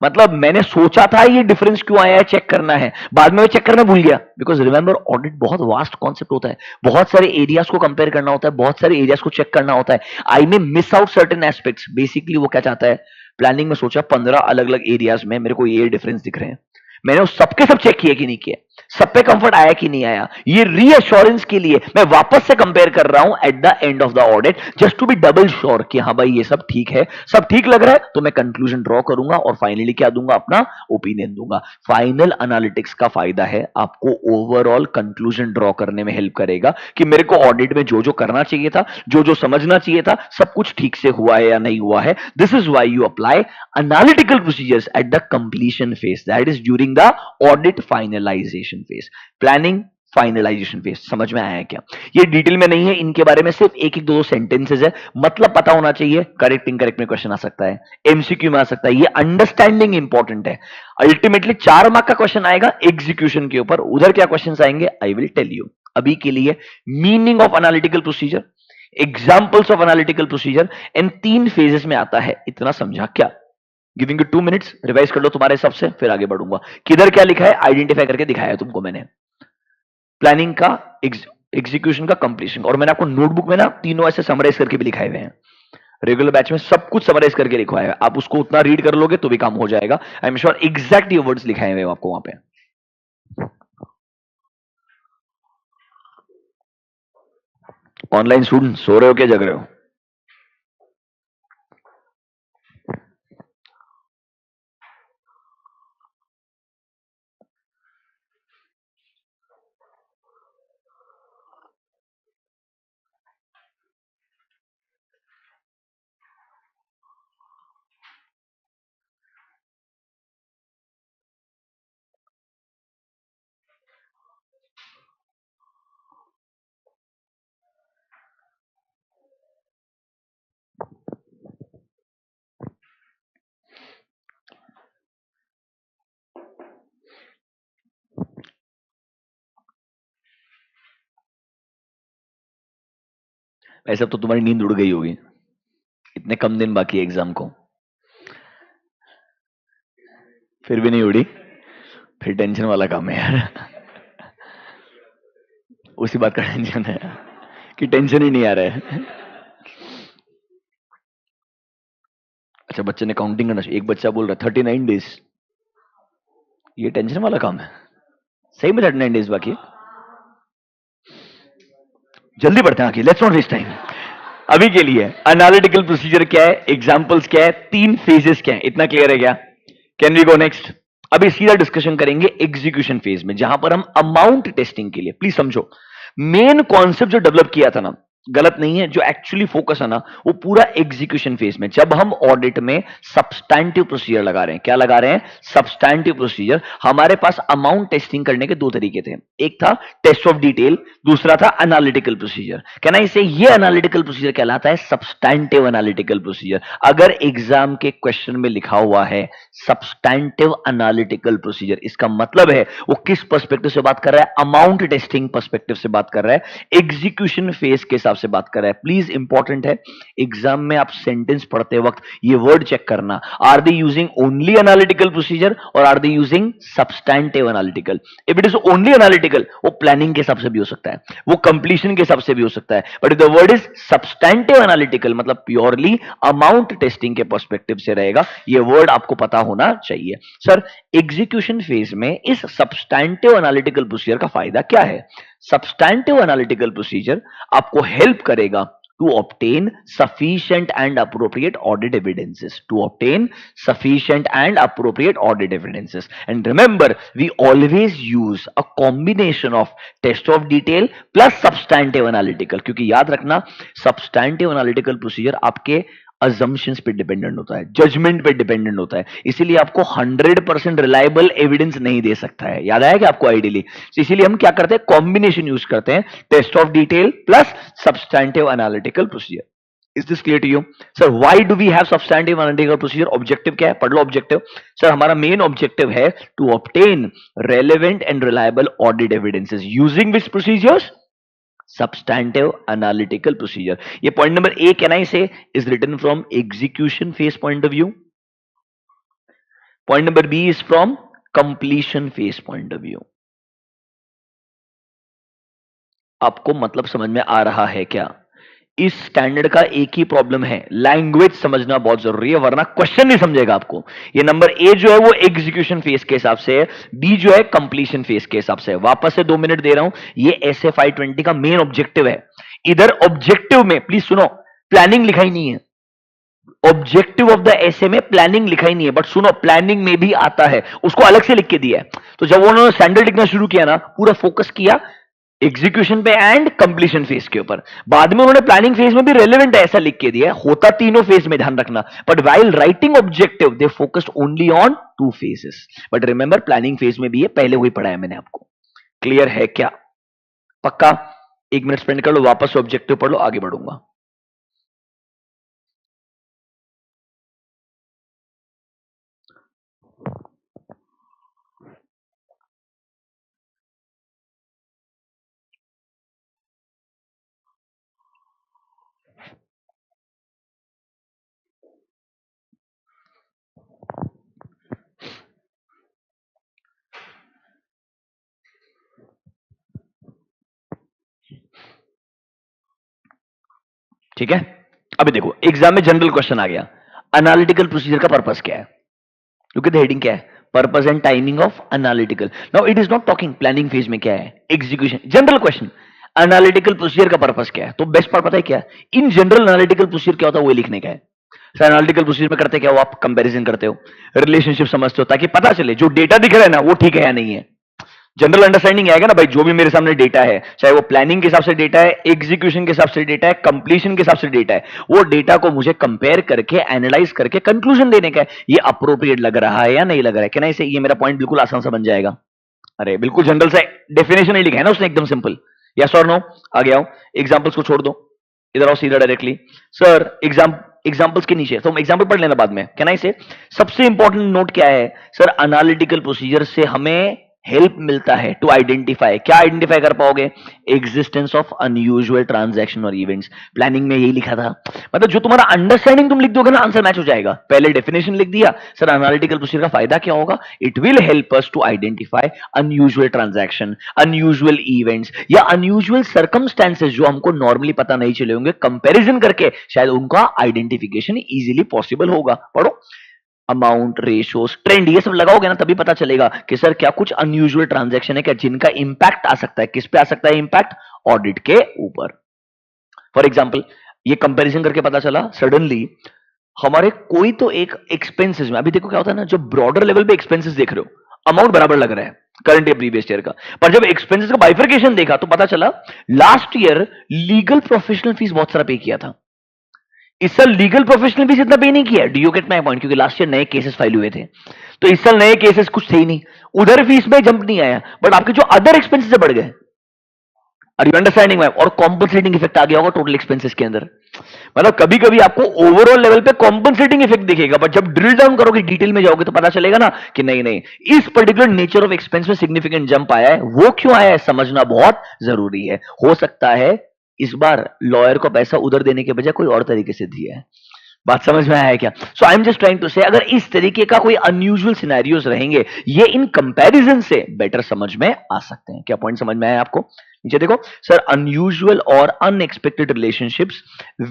मतलब मैंने सोचा था ये डिफरेंस क्यों आया है चेक करना है, बाद में मैं चेक करना भूल गया। बिकॉज रिमेंबर ऑडिट बहुत वास्ट कॉन्सेप्ट होता है, बहुत सारे एरियाज को कंपेयर करना होता है, बहुत सारे एरियाज को चेक करना होता है। I may miss out certain aspects. Basically वो क्या चाहता है, प्लानिंग में सोचा 15 अलग अलग एरियाज में मेरे को ये डिफरेंस दिख रहे हैं, मैंने उस सबके सब चेक किए कि नहीं किए, सब पे कंफर्ट आया कि नहीं आया, ये रीअश्योरेंस के लिए मैं वापस से कंपेयर कर रहा हूं at the end of the audit, just to be double sure कि हाँ भाई ये सब ठीक है, सब ठीक लग रहा है, तो मैं कंक्लूजन ड्रॉ करूंगा और फाइनली क्या दूंगा, अपना ओपिनियन दूंगा। फाइनल एनालिटिक्स का फायदा है आपको ओवरऑल कंक्लूजन ड्रॉ करने में हेल्प करेगा कि मेरे को ऑडिट में जो जो करना चाहिए था, जो जो समझना चाहिए था, सब कुछ ठीक से हुआ है या नहीं हुआ है। This is why you apply analytical procedures at the completion phase, that is during the audit finalisation phase. Planning finalisation phase समझ में आया है क्या? ये डिटेल में नहीं है, इनके बारे में सिर्फ एक एक दो सेंटेंसेस है, मतलब पता होना चाहिए। करेक्ट इनकरेक्ट में क्वेश्चन आ सकता है, एमसीक्यू में आ सकता है, ये अंडरस्टैंडिंग इंपॉर्टेंट है। अल्टीमेटली 4 मार्क का क्वेश्चन आएगा एग्जीक्यूशन के ऊपर, उधर क्या क्वेश्चन आएंगे आई विल टेल यू। अभी के लिए meaning of analytical procedure, examples of analytical procedure, in 3 phases में आता है, इतना समझा क्या? गिविंग यू 2 मिनट्स, रिवाइज कर लो तुम्हारे हिसाब से, फिर आगे बढ़ूंगा। किधर क्या लिखा है आइडेंटिफाई करके दिखाया है तुमको मैंने, प्लानिंग का, एग्जीक्यूशन का, कंप्लीशन। और मैंने आपको नोटबुक में ना तीनों ऐसे समराइज करके भी लिखाए हुए हैं, रेगुलर बैच में सब कुछ समराइज करके लिखा है, आप उसको उतना रीड कर लोगे तो भी काम हो जाएगा। आई एम श्योर एग्जैक्ट ये वर्ड्स लिखाए हुए आपको वहां पे। ऑनलाइन स्टूडेंट सो रहे हो क्या जग रहे हो? ऐसा तो तुम्हारी नींद उड़ गई होगी, इतने कम दिन बाकी है एग्जाम को, फिर भी नहीं उड़ी, फिर टेंशन वाला काम है यार। उसी बात का टेंशन है कि टेंशन ही नहीं आ रहा है। अच्छा बच्चे ने काउंटिंग करना चाहिए, एक बच्चा बोल रहा है 39 डेज, ये टेंशन वाला काम है? सही में 39 डेज बाकी है? जल्दी बढ़ते हैं आगे, लेट्स नॉट वेस्ट टाइम। अभी के लिए एनालिटिकल प्रोसीजर क्या है, एग्जांपल्स क्या है, 3 फेजेस क्या है, इतना क्लियर है क्या? Can we go next? अभी सीधा डिस्कशन करेंगे एग्जीक्यूशन फेज में, जहां पर हम अमाउंट टेस्टिंग के लिए, प्लीज समझो, मेन कॉन्सेप्ट जो डेवलप किया था ना, गलत नहीं है, जो एक्चुअली फोकस है ना वो पूरा एग्जीक्यूशन फेज में, जब हम ऑडिट में सब्सटैंटिव प्रोसीजर लगा रहे हैं। क्या लगा रहे हैं? Substantive procedure. हमारे पास अमाउंट टेस्टिंग करने के 2 तरीके थे, एक था टेस्ट ऑफ डिटेल, दूसरा था एनालिटिकल प्रोसीजर। कहना इसे, ये एनालिटिकल प्रोसीजर कहलाता है सब्सटैंटिव एनालिटिकल प्रोसीजर। अगर एग्जाम के क्वेश्चन में लिखा हुआ है सब्सटैंटिव एनालिटिकल प्रोसीजर, इसका मतलब है वो किस पर्सपेक्टिव से बात कर रहा है? अमाउंट टेस्टिंग पर्सपेक्टिव से बात कर रहा है, एग्जीक्यूशन फेज के हिसाब से बात कर रहा है। प्लीज इंपॉर्टेंट है, एग्जाम में आप सेंटेंस पढ़ते वक्त ये वर्ड चेक करना, are they using only analytical procedure और are they using substantive analytical? If it is only analytical, वो प्लानिंग के हिसाब से भी हो सकता है, वो कंप्लीशन के हिसाब से भी हो सकता है, but if the word is substantive analytical मतलब प्योरली अमाउंट टेस्टिंग के पर्सपेक्टिव से रहेगा। ये वर्ड आपको पता होना चाहिए। सर एग्जीक्यूशन फेज में इस सब्सटैंटिव एनालिटिकल प्रोसीजर का फायदा क्या है? सब्सटैंटिव एनालिटिकल प्रोसीजर आपको हेल्प करेगा to obtain sufficient and appropriate audit evidences, to obtain sufficient and appropriate audit evidences. And remember, we always use a combination of test of detail plus substantive analytical, क्योंकि याद रखना substantive analytical procedure आपके अजम्पशंस पे डिपेंडेंट होता है, जजमेंट पे डिपेंडेंट होता है, इसीलिए आपको 100% रिलायबल एविडेंस नहीं दे सकता है। याद आया कि आपको आइडियली, तो इसीलिए हम क्या करते हैं, कॉम्बिनेशन यूज करते हैं, test of detail plus substantive analytical procedure. Is this clear to you? Sir why do we have substantive analytical procedure? Objective क्या है, पढ़ लो ऑब्जेक्टिव। सर हमारा मेन ऑब्जेक्टिव है to obtain relevant and reliable audit evidences using which procedures? substantive analytical procedure. ये point number A can I say is written from execution phase point of view. Point number B is from completion phase point of view. आपको मतलब समझ में आ रहा है क्या? इस स्टैंडर्ड का एक ही प्रॉब्लम है, लैंग्वेज समझना बहुत जरूरी है, वरना क्वेश्चन नहीं समझेगा आपको। ये नंबर ए जो है वो एग्जीक्यूशन फेज के हिसाब से है, बी जो है कंप्लीशन फेज के हिसाब से है। वापस से 2 मिनट दे रहा हूं, ये SF 520 का मेन ऑब्जेक्टिव है। इधर ऑब्जेक्टिव में प्लीज सुनो, प्लानिंग लिखा ही नहीं है। ऑब्जेक्टिव ऑफ द एसे में प्लानिंग लिखा ही नहीं है, बट सुनो प्लानिंग में भी आता है, उसको अलग से लिख के दिया है। तो जब उन्होंने स्टैंडर्ड लिखना शुरू किया ना, पूरा फोकस किया एग्जीक्यूशन पे एंड कंप्लीशन फेज के ऊपर। बाद में उन्होंने प्लानिंग फेज में भी रेलेवेंट है ऐसा लिख के दिया, होता तीनों फेज में, ध्यान रखना। But while writing objective they focused only on 2 phases. But remember planning phase में भी है, पहले वही पढ़ा है मैंने आपको। क्लियर है क्या? पक्का? 1 मिनट स्पेंड कर लो, वापस ऑब्जेक्टिव पढ़ लो, आगे बढ़ूंगा। ठीक है, अभी देखो एग्जाम में जनरल क्वेश्चन आ गया, एनालिटिकल प्रोसीजर का पर्पस क्या है? क्योंकि द हेडिंग क्या है, purpose and timing of analytical. Now it is not talking planning phase में क्या है, execution, general question. Analytical procedure का पर्पस क्या है? तो बेस्ट पार्ट पता है क्या है, इन जनरल एनालिटिकल प्रोसीजर क्या होता है वो लिखने का है। सर एनालिटिकल प्रोसीजर में करते क्या हो आप? कंपैरिजन करते हो, रिलेशनशिप समझते हो, ताकि पता चले जो डेटा दिख रहा है ना वो ठीक है या नहीं है। जनरल अंडरस्टैंडिंग आएगा ना भाई, जो भी मेरे सामने डेटा है, चाहे वो प्लानिंग के हिसाब से डेटा है, एग्जीक्यूशन के हिसाब से डेटा है, कंप्लीशन के हिसाब से डेटा है, वो डेटा को मुझे कंपेयर करके एनालाइज करके कंक्लूजन देने का है, ये अप्रोप्रिएट लग रहा है या नहीं लग रहा है। क्या नहीं से ये मेरा पॉइंट बिल्कुल आसान सा बन जाएगा। अरे बिल्कुल जनरल से डेफिनेशन नहीं लिखा है ना उसने, एकदम सिंपल। यस और नो? आगे आओ, एग्जांपल्स को छोड़ दो, इधर आओ सीधा डायरेक्टली। सर एग्जांपल्स के नीचे तो हम एग्जांपल पढ़ लेना बाद में। कैन आई से सबसे इंपॉर्टेंट नोट क्या है सर, एनालिटिकल प्रोसीजर से हमें हेल्प मिलता है टू आइडेंटिफाई, क्या आइडेंटिफाई कर पाओगे? एग्जिस्टेंस ऑफ अनयूजुअल ट्रांजैक्शन और इवेंट्स। प्लानिंग में यही लिखा था, मतलब जो तुम्हारा अंडरस्टैंडिंग तुम लिख दोगे ना, आंसर मैच हो जाएगा। पहले डेफिनेशन लिख दिया, सर एनालिटिकल प्रोसीजर का फायदा क्या होगा? It will help us to identify unusual transaction, unusual events या अनयूजुअल सर्कमस्टेंसेस जो हमको नॉर्मली पता नहीं चले होंगे, कंपैरिजन करके शायद उनका आइडेंटिफिकेशन इजीली पॉसिबल होगा। पढ़ो, अमाउंट, रेशियोस, ट्रेंड, ये सब लगाओगे ना तभी पता चलेगा कि सर क्या कुछ अनयूजुअल ट्रांजैक्शन है क्या, जिनका इंपैक्ट आ सकता है। किस पे आ सकता है इंपैक्ट? ऑडिट के ऊपर। फॉर एग्जांपल ये कंपैरिजन करके पता चला सडनली हमारे कोई तो एक एक्सपेंसेस में, अभी देखो क्या होता है ना, जो ब्रॉडर लेवल पे एक्सपेंसेस देख रहे हो अमाउंट बराबर लग रहा है करंट या प्रीवियस ईयर का, पर जब एक्सपेंसेस का बाइफरकेशन देखा तो पता चला last year legal professional fees बहुत सारा पे किया था, इस साल लीगल प्रोफेशनल फीस इतना पे नहीं किया। Do you get my point? क्योंकि लास्ट ईयर नए केसेस फाइल हुए थे, तो इस साल नए केसेस कुछ थे ही नहीं, उधर फीस में जंप नहीं आया, बट आपके जो अदर एक्सपेंसेस बढ़ गए। Are you understanding ma'am? और कॉम्पनसेटिंग इफेक्ट आ गया होगा टोटल एक्सपेंसेस के अंदर। मतलब कभी कभी आपको ओवरऑल लेवल पे कॉम्पनसेटिंग इफेक्ट दिखेगा, बट जब ड्रिल डाउन करोगे, डिटेल में जाओगे तो पता चलेगा ना कि नहीं नहीं, इस पर्टिकुलर नेचर ऑफ एक्सपेंस में सिग्निफिकेंट जंप आया है। वो क्यों आया है समझना बहुत जरूरी है। हो सकता है इस बार लॉयर को पैसा उधर देने के बजाय कोई और तरीके से दिया है। बात समझ में आया है क्या? So I am just trying to say, अगर इस तरीके का कोई अनयूजुअल सिनेरियोस रहेंगे, ये इन कंपैरिजन से बेटर समझ में आ सकते हैं। क्या पॉइंट समझ में आया आपको? नीचे देखो सर, अनयूजुअल और unexpected relationships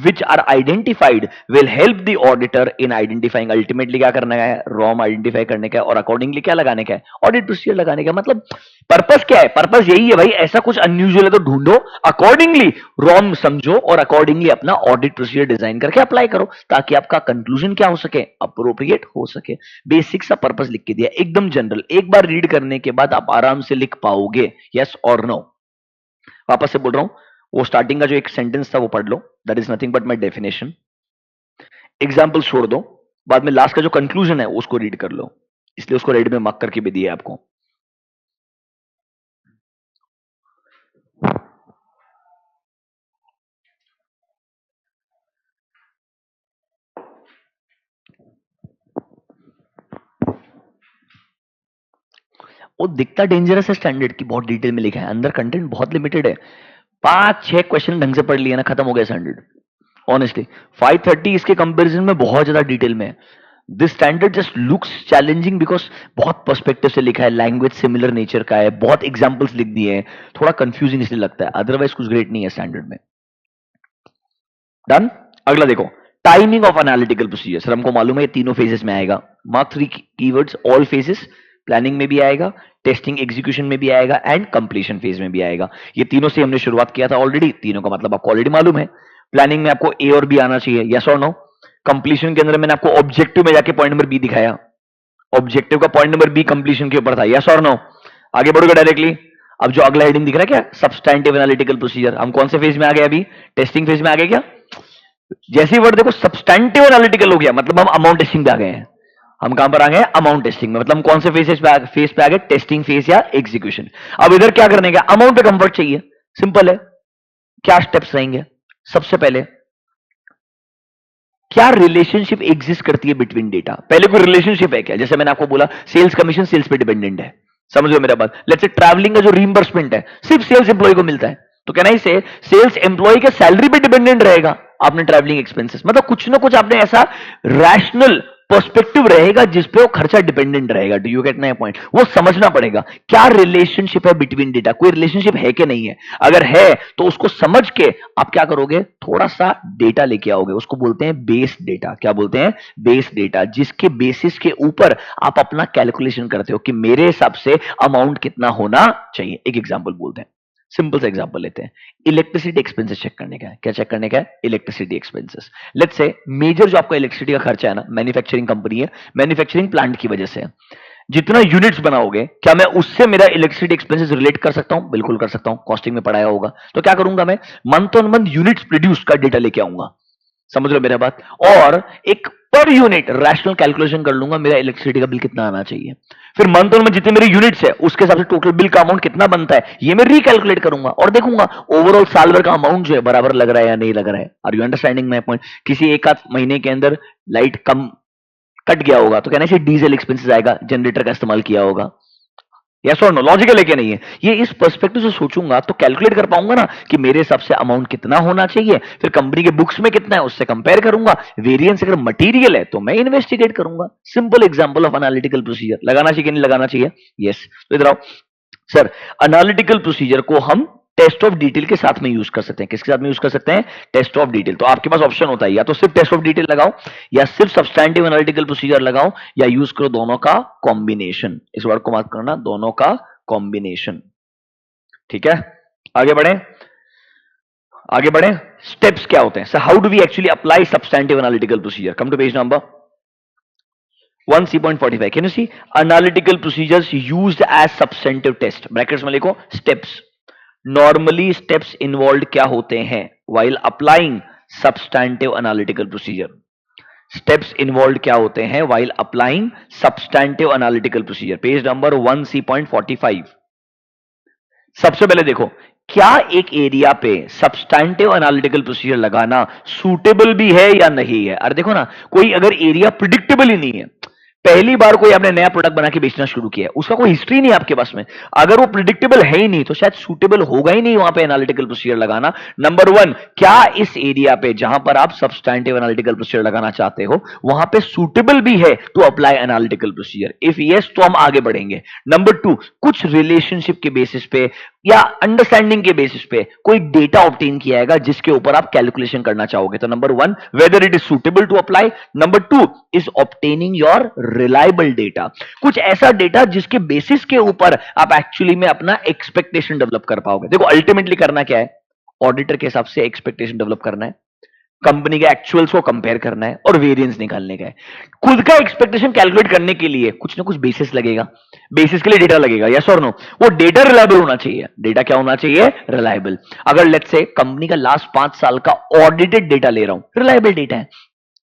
which are identified will help the auditor in identifying. Ultimately क्या करना है? रॉम आइडेंटिफाई करने का है और अकॉर्डिंगली क्या लगाने का है? ऑडिट प्रोसीजर लगाने का। मतलब पर्पस क्या है? पर्पस यही है भाई, ऐसा कुछ अनयूजुअल है तो ढूंढो, अकॉर्डिंगली रॉम समझो और अकॉर्डिंगली अपना ऑडिट प्रोसीजर डिजाइन करके अप्लाई करो, ताकि आपका कंक्लूजन क्या हो सके? अप्रोप्रिएट हो सके। बेसिक सा पर्पस लिख के दिया, एकदम जनरल, एक बार रीड करने के बाद आप आराम से लिख पाओगे। यस और नो? वापस से बोल रहा हूं, वो स्टार्टिंग का जो एक सेंटेंस था वो पढ़ लो, that is nothing but my definition. Example छोड़ दो, बाद में लास्ट का जो कंक्लूजन है उसको रीड कर लो, इसलिए उसको रेड में मार्क करके भी दिया आपको। वो दिखता डेंजरस है स्टैंडर्ड की, बहुत डिटेल में लिखा है, अंदर कंटेंट बहुत लिमिटेड है। 5-6 क्वेश्चन ढंग से पढ़ लिया ना, खत्म हो गया स्टैंडर्ड। ऑनेस्टली 530 इसके कंपैरिजन में बहुत ज्यादा डिटेल में है। This standard just looks challenging because बहुत पर्सपेक्टिव से लिखा है, लैंग्वेज सिमिलर नेचर का है, बहुत एग्जांपल्स लिख दिए हैं, थोड़ा कंफ्यूजिंग इसलिए लगता है, अदरवाइज कुछ ग्रेट नहीं है स्टैंडर्ड में। डन। अगला देखो, timing of analytical procedure. Sir हमको मालूम है ये तीनों फेजेस में आएगा। Mark 3 keywords, all phases, planning में भी आएगा, टेस्टिंग एग्जीक्यूशन में भी आएगा एंड कंप्लीशन फेज में भी आएगा। ये तीनों से हमने शुरुआत किया था ऑलरेडी, तीनों का मतलब आपको ऑलरेडी मालूम है। प्लानिंग में आपको ए और बी आना चाहिए, यस और नो। कंप्लीशन के अंदर मैंने आपको ऑब्जेक्टिव में जाके पॉइंट नंबर बी दिखाया, ऑब्जेक्टिव का पॉइंट नंबर बी कंप्लीशन के ऊपर था, यस और नो। आगे बढ़ोगे डायरेक्टली। अब जो अगला हेडिंग दिख रहा है क्या, सब्सटैंटिव एनालिटिकल प्रोसीजर, हम कौन से फेज में आ गए अभी, टेस्टिंग फेज में आ गए क्या। जैसे ही वर्ड देखो सब्सटैंटिव एनालिटिकल हो गया, मतलब हम अमाउंट टेस्टिंग पे आ गए हैं। हम कहां पर आ गए, अमाउंट टेस्टिंग में, मतलब हम कौन से फेज पे आ गए, टेस्टिंग फेज या एग्जीक्यूशन। अब इधर क्या करने का, अमाउंट पे कंफर्ट चाहिए, सिंपल है। क्या स्टेप्स रहेंगे, सबसे पहले क्या रिलेशनशिप एग्जिस्ट करती है बिटवीन डेटा, पहले कोई रिलेशनशिप है क्या, जैसे मैंने आपको बोला सेल्स कमीशन सेल्स पे डिपेंडेंट है, समझ लो मेरा बात। लेट्स से ट्रैवलिंग का जो रीइंबर्समेंट है सिर्फ सेल्स एम्प्लॉय को मिलता है, तो कहना ही से सेल्स एम्प्लॉय के सैलरी पे डिपेंडेंट रहेगा आपने ट्रैवलिंग एक्सपेंसेस, मतलब कुछ ना कुछ आपने ऐसा रैशनल पर्सपेक्टिव रहेगा जिसपे वो खर्चा डिपेंडेंट रहेगा। Do you get my point, वो समझना पड़ेगा क्या रिलेशनशिप है बिटवीन डेटा, कोई रिलेशनशिप है कि नहीं है। अगर है तो उसको समझ के आप क्या करोगे, थोड़ा सा डेटा लेके आओगे, उसको बोलते हैं बेस डेटा। क्या बोलते हैं, बेस डेटा, जिसके बेसिस के ऊपर आप अपना कैलकुलेशन करते हो कि मेरे हिसाब से अमाउंट कितना होना चाहिए। एक एग्जांपल बोलते हैं, सिंपल सा एग्जांपल लेते हैं, इलेक्ट्रिसिटी एक्सपेंसेस चेक करने का है। क्या चेक करने का है, electricity expenses. Let's say major जो आपका इलेक्ट्रिसिटी का खर्चा है ना, मैन्युफैक्चरिंग कंपनी है, मैन्युफैक्चरिंग प्लांट की वजह से जितना यूनिट्स बनाओगे, क्या मैं उससे मेरा इलेक्ट्रिसिटी एक्सपेंसेस रिलेट कर सकता हूं, बिल्कुल कर सकता हूं, कॉस्टिंग में पढ़ाया होगा। तो क्या करूंगा मैं, month on month units produce का डेटा लेके आऊंगा, समझ लो मेरा बात, और एक पर यूनिट रैशनल कैलकुलेशन कर लूंगा मेरा इलेक्ट्रिसिटी का बिल कितना आना चाहिए। फिर मंथ ऑन में जितने मेरे यूनिट्स है उसके हिसाब से टोटल बिल का अमाउंट कितना बनता है, ये मैं रिकैलकुलेट करूंगा और देखूंगा ओवरऑल साल भर का अमाउंट जो है बराबर लग रहा है या नहीं लग रहा है। Are you understanding my point. किसी एक आध महीने के अंदर लाइट कम कट गया होगा तो कहना चाहिए डीजल एक्सपेंसेस आएगा, जनरेटर का इस्तेमाल किया होगा, यस और नो, लॉजिकल है कि नहीं है। ये इस पर्सपेक्टिव से सोचूंगा तो कैलकुलेट कर पाऊंगा ना कि मेरे हिसाब से अमाउंट कितना होना चाहिए, फिर कंपनी के बुक्स में कितना है उससे कंपेयर करूंगा, वेरिएंस अगर मटेरियल है तो मैं इन्वेस्टिगेट करूंगा। Simple example of analytical procedure. लगाना चाहिए कि नहीं लगाना चाहिए, यस। तो इधर आओ सर, एनालिटिकल प्रोसीजर को हम टेस्ट ऑफ डिटेल के साथ में यूज कर सकते हैं। किसके साथ में यूज कर सकते हैं, टेस्ट ऑफ डिटेल। तो आपके पास ऑप्शन होता है या तो सिर्फ टेस्ट ऑफ डिटेल लगाओ, या सिर्फ सब्सटैंटिव एनालिटिकल प्रोसीजर लगाओ, या यूज करो दोनों का कॉम्बिनेशन। इस वर्ड को मार्क करना, दोनों का कॉम्बिनेशन, ठीक है। आगे बढ़े, आगे बढ़े। स्टेप्स क्या होते हैं sir, how do we actually apply substantive analytical procedure. Come to page number 1C.45. Can you see analytical procedures used as substantive test? Brackets में लिखो steps. Normally steps involved क्या होते हैं while applying substantive analytical procedure? Steps involved क्या होते हैं while applying substantive analytical procedure? Page number 1C.45. सबसे पहले देखो, क्या एक एरिया पे सब्सटैंटिव एनालिटिकल प्रोसीजर लगाना सूटेबल भी है या नहीं है। अरे देखो ना, कोई अगर एरिया प्रिडिक्टेबल ही नहीं है, पहली बार कोई आपने नया प्रोडक्ट बना के बेचना शुरू किया है, उसका कोई हिस्ट्री नहीं है आपके पास में, अगर वो प्रिडिक्टेबल है ही नहीं तो शायद सूटेबल होगा ही नहीं वहां पे एनालिटिकल प्रोसीजर लगाना। नंबर वन, क्या इस एरिया पे जहां पर आप सब्सटैंटिव एनालिटिकल प्रोसीजर लगाना चाहते हो वहां पे सूटेबल भी है to apply analytical procedure. If yes तो हम आगे बढ़ेंगे। नंबर टू, कुछ रिलेशनशिप के बेसिस पे या अंडरस्टैंडिंग के बेसिस पे कोई डेटा ऑब्टेन किया जाएगा जिसके ऊपर आप कैलकुलेशन करना चाहोगे। तो number one, whether it is suitable to apply. Number two is obtaining your reliable data, कुछ ऐसा डेटा जिसके बेसिस के ऊपर आप एक्चुअली में अपना एक्सपेक्टेशन डेवलप कर पाओगे। देखो अल्टीमेटली करना क्या है, ऑडिटर के हिसाब से एक्सपेक्टेशन डेवलप करना है, कंपनी के एक्चुअल्स को कंपेयर करना है और वेरिएंस निकालने का है। खुद का एक्सपेक्टेशन कैलकुलेट करने के लिए कुछ ना कुछ बेसिस लगेगा, बेसिस के लिए डेटा लगेगा, यस और नो। वो डेटा रिलायबल होना चाहिए। डेटा क्या होना चाहिए, रिलायबल। अगर लेट्स से कंपनी का लास्ट 5 साल का ऑडिटेड डेटा ले रहा हूं, रिलायबल डेटा है,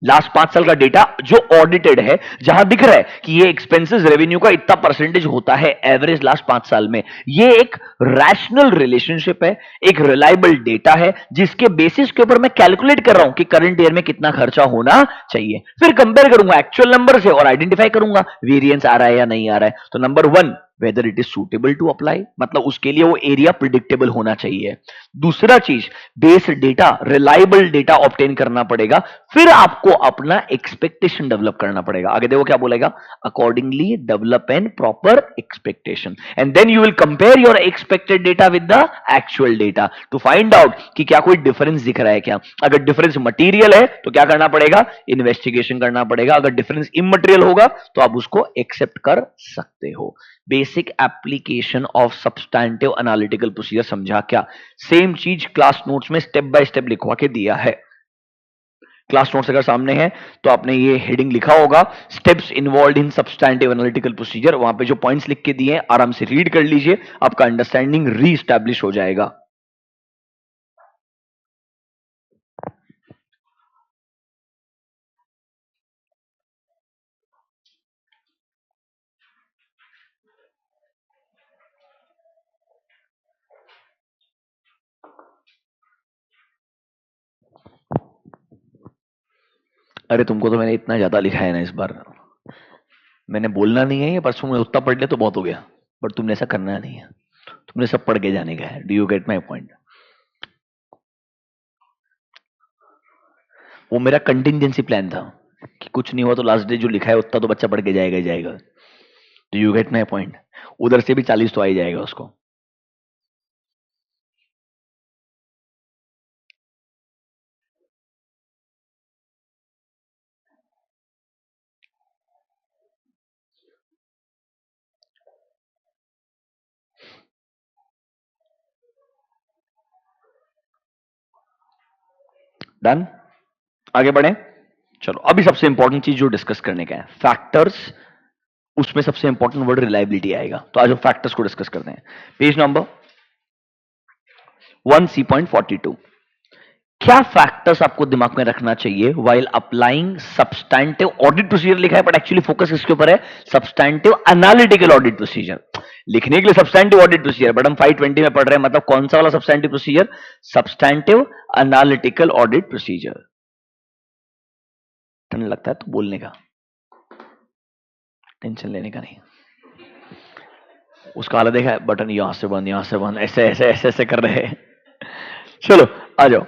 लास्ट 5 साल का डेटा जो ऑडिटेड है, जहां दिख रहा है कि ये एक्सपेंसेस रेवेन्यू का इतना परसेंटेज होता है एवरेज लास्ट 5 साल में। ये एक रैशनल रिलेशनशिप है, एक रिलायबल डेटा है, जिसके बेसिस के ऊपर मैं कैलकुलेट कर रहा हूं कि करंट ईयर में कितना खर्चा होना चाहिए। फिर कंपेयर करूंगा एक्चुअल नंबर से और आइडेंटिफाई करूंगा वेरिएंस आ रहा है या नहीं आ रहा है। तो number 1, whether it is suitable to apply, मतलब उसके लिए वो एरिया प्रिडिक्टेबल होना चाहिए। दूसरा चीज, base data, reliable data obtain करना पड़ेगा। फिर आपको अपना एक्सपेक्टेशन डेवलप करना पड़ेगा। आगे देखो क्या बोलेगा, accordingly develop an proper expectation and then you will compare your expected data with the actual data to find out कि क्या कोई डिफरेंस दिख रहा है क्या। अगर डिफरेंस मटीरियल है तो क्या करना पड़ेगा, इन्वेस्टिगेशन करना पड़ेगा। अगर डिफरेंस इमटेरियल होगा तो आप उसको एक्सेप्ट कर सकते हो। Basic application of substantive analytical procedure समझा क्या? सेम चीज क्लास नोट्स में स्टेप बाय स्टेप लिखवा के दिया है। क्लास नोट्स अगर सामने है तो आपने ये हेडिंग लिखा होगा, steps involve in substantive analytical procedure. वहां पे जो पॉइंट्स लिख के दिए हैं आराम से रीड कर लीजिए, आपका अंडरस्टैंडिंग रीस्टैब्लिश हो जाएगा। अरे तुमको तो मैंने इतना ज्यादा लिखा है ना इस बार, मैंने बोलना नहीं है, ये परसों में उतना पढ़ ले तो बहुत हो गया, बट तुमने ऐसा करना नहीं है, तुमने सब पढ़ के जाने का है। Do you get my point? वो मेरा कंटिजेंसी प्लान था कि कुछ नहीं हुआ तो लास्ट डे जो लिखा है उतना तो बच्चा पढ़ के जाएगा ही जाएगा। Do you get my point? उधर से भी 40 तो आ ही जाएगा उसको। डन, आगे बढ़े। चलो अभी सबसे इंपॉर्टेंट चीज जो डिस्कस करने का है, फैक्टर्स। उसमें सबसे इंपॉर्टेंट वर्ड रिलायबिलिटी आएगा। तो आज हम फैक्टर्स को डिस्कस करते हैं। Page number 1C.42। क्या फैक्टर्स आपको दिमाग में रखना चाहिए while applying substantive audit procedure? लिखा है बट एक्चुअली फोकस किसके ऊपर है, सब्सटैंटिव एनालिटिकल ऑडिट प्रोसीजर। लिखने के लिए सब्सटैंटिव ऑडिट प्रोसीजर, बट हम 520 में पढ़ रहे हैं, मतलब कौन सा वाला substantive procedure, substantive analytical audit procedure. ठंड लगता है तो बोलने का, टेंशन लेने का नहीं। उसका हालत देखा है, बटन यहां से बंद, यहां से बंद, ऐसे ऐसे ऐसे ऐसे कर रहे हैं। चलो आ जाओ,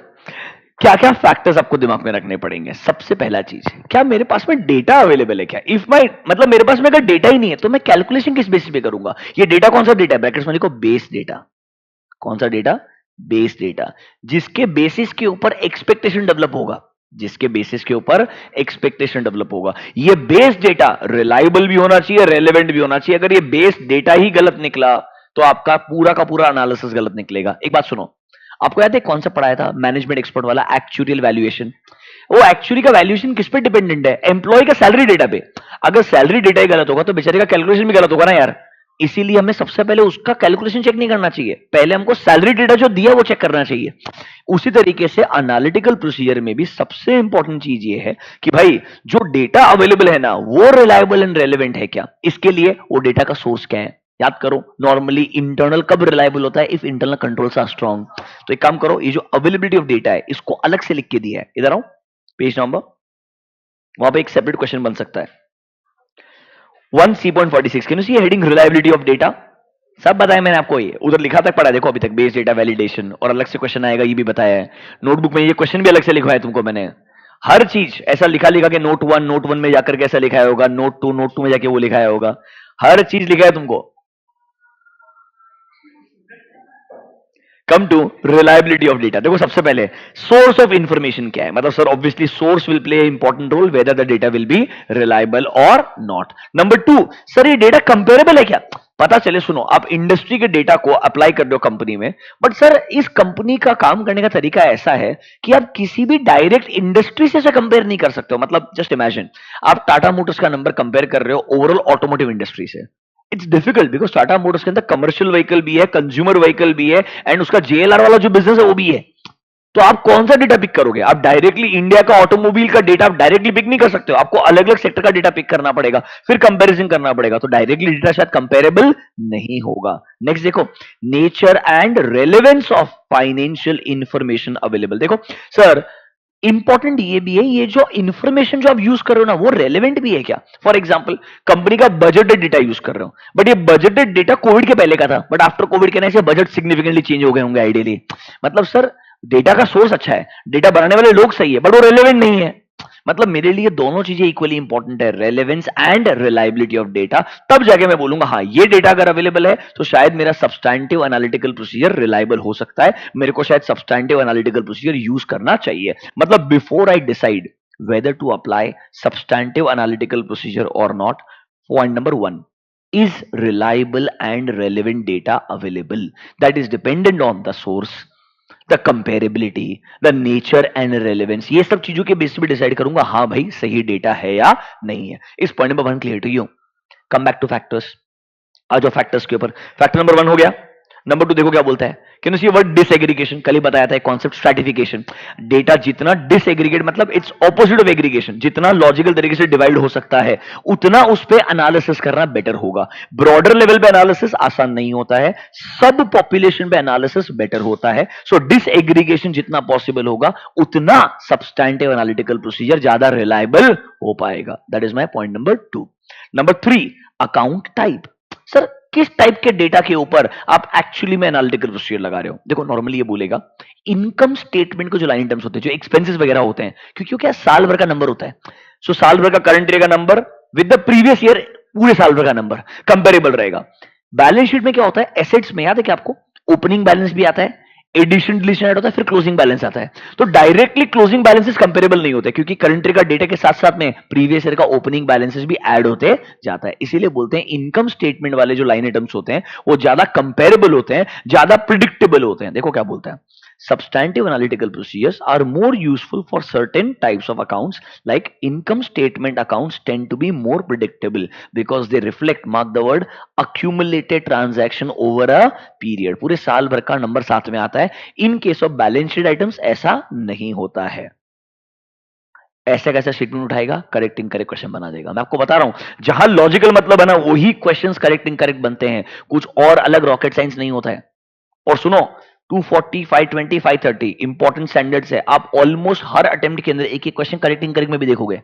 क्या क्या फैक्टर्स आपको दिमाग में रखने पड़ेंगे। सबसे पहला चीज, क्या मेरे पास में डेटा अवेलेबल है क्या? इफ माई मतलब मेरे पास में अगर डेटा ही नहीं है तो मैं कैलकुलेशन किस बेसिस पे करूंगा? ये डेटा कौन सा डेटा है, ब्रैकेट्स में लिखो बेस डेटा। कौन सा डेटा? बेस डेटा, जिसके बेसिस के ऊपर एक्सपेक्टेशन डेवलप होगा, जिसके बेसिस के ऊपर एक्सपेक्टेशन डेवलप होगा। ये बेस डेटा रिलायबल भी होना चाहिए, रेलेवेंट भी होना चाहिए। अगर ये बेस डेटा ही गलत निकला तो आपका पूरा का पूरा एनालिसिस गलत निकलेगा। एक बात सुनो, आपको याद है कौन सा पढ़ाया था मैनेजमेंट एक्सपर्ट वाला, एक्चुअल वैल्यूएशन? वो एक्चुअली का वैल्यूएशन किस पे डिपेंडेंट है, एम्प्लॉय का सैलरी डेटा पे। अगर सैलरी डेटा ही गलत होगा तो बेचारे का कैलकुलेशन भी गलत होगा ना यार। इसीलिए हमें सबसे पहले उसका कैलकुलेशन चेक नहीं करना चाहिए, पहले हमको सैलरी डेटा जो दिया वो चेक करना चाहिए। उसी तरीके से एनालिटिकल प्रोसीजर में भी सबसे इंपॉर्टेंट चीज ये है कि भाई जो डेटा अवेलेबल है ना वो रिलायबल एंड रेलेवेंट है क्या। इसके लिए वो डेटा का सोर्स क्या है, याद करो। नॉर्मली इंटरनल कब रिलायबल होता है, if internal controls are strong. तो एक काम करो, ये जो अवेलेबिलिटी ऑफ डेटा है इसको अलग से लिख के दिया है, इधर आओ पेज नंबर, वहां पे एक सेपरेट क्वेश्चन बन सकता है 1C.46। Can you see heading reliability of data? सब बताया मैंने आपको, ये उधर लिखा तक पढ़ा देखो अभी तक, बेस डेटा वैलिडेशन, और अलग से क्वेश्चन आएगा ये भी बताया है। नोटबुक में ये क्वेश्चन भी अलग से लिखवाया तुमको मैंने, हर चीज ऐसा लिखा लिखा के नोट वन में जाकर के ऐसा लिखाया होगा, नोट टू में जाके वो लिखाया होगा, हर चीज लिखा है तुमको। Come to reliability of data. देखो सबसे पहले सोर्स ऑफ इंफॉर्मेशन क्या है, मतलब sir obviously source will play important role whether the data will be reliable और नॉट। नंबर 2, सर ये डेटा कंपेरेबल है क्या? पता चले, सुनो, आप इंडस्ट्री के डेटा को अप्लाई कर रहे हो कंपनी में, बट सर इस कंपनी का काम करने का तरीका ऐसा है कि आप किसी भी डायरेक्ट इंडस्ट्री से कंपेयर नहीं कर सकते हो। मतलब जस्ट इमेजिन आप टाटा मोटर्स का नंबर कंपेयर कर रहे हो ओवरऑल ऑटोमोटिव इंडस्ट्री से, it's difficult because Tata Motors के अंदर कमर्शियल व्हीकल भी है, कंज्यूमर व्हीकल भी है, एंड उसका जेएलआर वाला जो बिजनेस है वो भी है। तो आप कौन सा डेटा पिक करोगे? आप डायरेक्टली इंडिया का ऑटोमोबाइल का डेटा आप डायरेक्टली पिक नहीं कर सकते हो, आपको अलग अलग सेक्टर का डेटा पिक करना पड़ेगा, फिर कंपैरिजन करना पड़ेगा, तो डायरेक्टली डेटा शायद कंपेरेबल नहीं होगा। नेक्स्ट देखो, nature and relevance of financial information available. देखो सर, इंपॉर्टेंट ये भी है, ये जो इंफॉर्मेशन जो आप यूज कर रहे हो ना, वो रेलेवेंट भी है क्या? फॉर एग्जांपल, कंपनी का बजटेड डेटा यूज कर रहे हो, बट ये बजटेड डेटा कोविड के पहले का था, बट आफ्टर कोविड के ना से बजट सिग्निफिकेंटली चेंज हो गए होंगे आइडियली। मतलब सर, डेटा का सोर्स अच्छा है, डेटा बनाने वाले लोग सही है, बट वो रेलेवेंट नहीं है। मतलब मेरे लिए दोनों चीजें इक्वली इंपॉर्टेंट है, relevance and reliability of data. तब जाके मैं बोलूंगा हाँ, ये डेटा अगर अवेलेबल है तो शायद मेरा सब्सटैंटिव एनालिटिकल प्रोसीजर रिलायबल हो सकता है, मेरे को शायद सब्सटैंटिव एनालिटिकल प्रोसीजर यूज करना चाहिए। मतलब before I decide whether to apply substantive analytical procedure or not, point number 1, is reliable and relevant data available? That is dependent on the source, the comparability, the nature and relevance. ये सब चीजों के बेस पे डिसाइड करूंगा हाँ भाई सही डेटा है या नहीं है। इस point number 1 clear to you. Come back to factors. आ जाओ फैक्टर्स के ऊपर। फैक्टर नंबर 1 हो गया। नंबर 2 देखो क्या बोलता है, can you see word disaggregation? कल ही बताया था कॉन्सेप्ट स्ट्रैटिफिकेशन। डेटा जितना डिसएग्रीगेट, मतलब इट्स ऑपोजिट ऑफ एग्रीगेशन, जितना लॉजिकल तरीके से डिवाइड हो सकता है उतना उस पे एनालिसिस करना बेटर होगा। ब्रॉडर लेवल पे एनालिसिस आसान नहीं होता है, सब पॉपुलेशन पे एनालिसिस बेटर होता है। सो डिसएग्रीगेशन जितना पॉसिबल होगा उतना सब्सटैंटिव एनालिटिकल प्रोसीजर ज्यादा रिलायबल हो पाएगा। That is my point number 2। Number 3, account type. Sir, किस टाइप के डेटा के ऊपर आप एक्चुअली में एनालिटिकल प्रोसीजर लगा रहे हो? देखो नॉर्मली ये बोलेगा इनकम स्टेटमेंट को जो लाइन आइटम्स होते हैं, जो एक्सपेंसेस वगैरह होते हैं, क्योंकि क्या साल भर का नंबर होता है, सो साल भर का करंट ईयर का number with the previous year पूरे साल भर का नंबर कंपेरेबल रहेगा। बैलेंस शीट में क्या होता है, एसेट्स में याद है क्या आपको? ओपनिंग बैलेंस भी आता है, एडिशन डिलीशन ऐड होता है, फिर क्लोजिंग बैलेंस आता है। तो डायरेक्टली क्लोजिंग बैलेंसेस कंपेरेबल नहीं होते, क्योंकि करंट ईयर का डेटा के साथ साथ में प्रीवियस ईयर का ओपनिंग बैलेंसेस भी ऐड होते जाता है। इसीलिए बोलते हैं इनकम स्टेटमेंट वाले जो लाइन आइटम्स होते हैं वो ज्यादा कंपेरेबल होते हैं, ज्यादा प्रिडिक्टेबल होते हैं। देखो क्या बोलता है, substantive analytical procedures are more useful for certain types of accounts, like income statement accounts tend to be more predictable because they reflect, mark the word, accumulated transaction over a period। पूरे साल भर का नंबर साथ में आता है। In case of balance sheet items ऐसा नहीं होता है। ऐसा कैसा स्टेटमेंट उठाएगा, करेक्ट इनकरेक्ट क्वेश्चन बना देगा। मैं आपको बता रहा हूं, जहां लॉजिकल मतलब है ना, वही क्वेश्चंस करेक्ट इनकरेक्ट बनते हैं, कुछ और अलग रॉकेट साइंस नहीं होता है। और सुनो, 240, 520, 530 इंपॉर्टेंट स्टैंडर्ड्स है। आप ऑलमोस्ट हर अटेम्प्ट के अंदर एक एक क्वेश्चन करेक्ट इनकरेक्ट में भी देखोगे।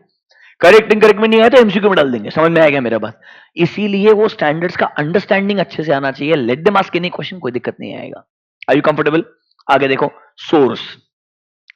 करेक्ट इनकरेक्ट में नहीं आया तो एमसीक्यू में डाल देंगे। समझ में आएगा मेरा बात? इसीलिए वो स्टैंडर्ड्स का अंडरस्टैंडिंग अच्छे से आना चाहिए। Let them ask any question, कोई दिक्कत नहीं आएगा। Are you comfortable? आगे देखो, सोर्स।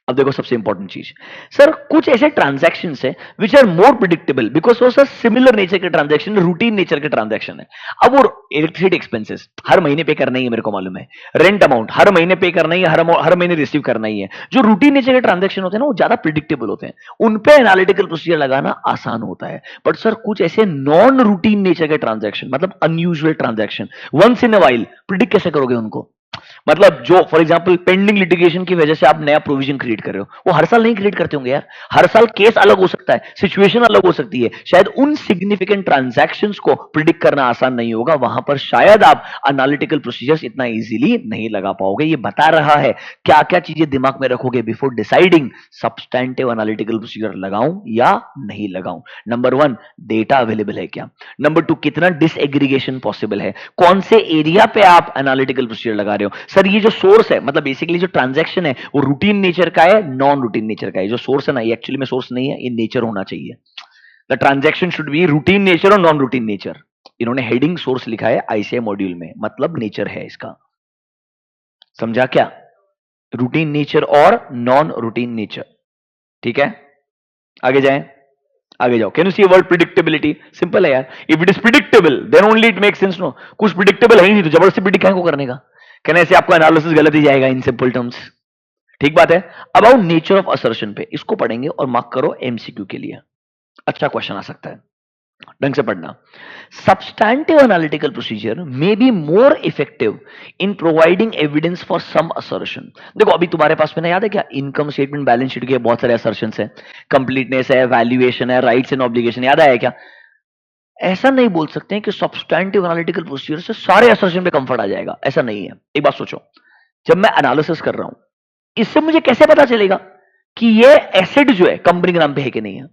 अब देखो सबसे इंपॉर्टेंट चीज, सर कुछ ऐसे ट्रांजैक्शन है which are more predictable because वो सर सिमिलर नेचर के ट्रांजैक्शन, रूटीन नेचर के ट्रांजैक्शन है। अब वो इलेक्ट्रिसिटी एक्सपेंसेस हर महीने पे करना ही है, मेरे को मालूम है। रेंट अमाउंट हर महीने पे करना ही है, हर महीने रिसीव करना ही है। जो रूटीन नेचर के ट्रांजैक्शन होते हैं ना, वो ज्यादा प्रिडिक्टेबल होते हैं, उन पे एनालिटिकल प्रोसीजर लगाना आसान होता है। बट सर कुछ ऐसे नॉन रूटीन नेचर के ट्रांजैक्शन, मतलब unusual transaction, once in a while, predict कैसे करोगे उनको? मतलब जो फॉर एग्जांपल पेंडिंग लिटिगेशन की वजह से आप नया प्रोविजन क्रिएट कर रहे हो, वो हर साल नहीं क्रिएट करते होंगे यार। हर साल केस अलग हो सकता है, सिचुएशन अलग हो सकती है, शायद उन सिग्निफिकेंट ट्रांजैक्शंस को प्रिडिक्ट करना आसान नहीं होगा। वहां पर शायद आप एनालिटिकल प्रोसीजर्स इतना इजीली नहीं लगा पाओगे। ये बता रहा है क्या क्या चीजें दिमाग में रखोगे before deciding substantive analytical procedure लगाऊं या नहीं लगाऊं। नंबर 1, डेटा अवेलेबल है क्या? नंबर 2, कितना डिसएग्रीगेशन पॉसिबल है, कौन से एरिया पे आप एनालिटिकल प्रोसीजर लगा रहे हो। सर ये जो सोर्स है, मतलब बेसिकली जो ट्रांजैक्शन है वो रूटीन नेचर का है, नॉन रूटीन नेचर का है। जो सोर्स है ना, ये एक्चुअली में सोर्स नहीं है, ये नेचर होना चाहिए। The transaction should be routine nature और नॉन रूटीन नेचर। इन्होंने हेडिंग सोर्स लिखा है आईसीआई मॉड्यूल में, मतलब नेचर है इसका। समझा क्या? रूटीन नेचर और नॉन रूटीन नेचर। ठीक है, आगे जाएं, आगे जाओ। Can you see word predictability? Simple है यार, if it is predictable then only it make sense. No, कुछ प्रिडिक्टेबल है ही नहीं तो जबरदस्ती प्रिडिक्ट को करने का, कहने से आपका एनालिसिस गलत ही जाएगा इन सिंपल टर्म्स। ठीक बात है। अबाउट नेचर ऑफ असर्शन पे इसको पढ़ेंगे और मार्क करो एमसीक्यू के लिए। अच्छा क्वेश्चन आ सकता है, ढंग से पढ़ना। Substantive analytical procedure may be more effective in providing evidence for some assertion. देखो अभी तुम्हारे पास में ना, याद है क्या, इनकम स्टेटमेंट बैलेंस शीट के बहुत सारे असर्शंस हैं, कंप्लीटनेस है, वैल्यूएशन है, राइट्स एंड ऑब्लिगेशन, याद आया क्या? ऐसा नहीं बोल सकते हैं कि सब्सटैंटिव एनालिटिकल प्रोसीजर से सारे असर्शन पे कंफर्ट आ जाएगा, ऐसा नहीं है। एक बात सोचो, जब मैं एनालिसिस कर रहा हूं इससे मुझे कैसे पता चलेगा कि ये एसेट जो है कंपनी के नाम पे है कि नहीं है?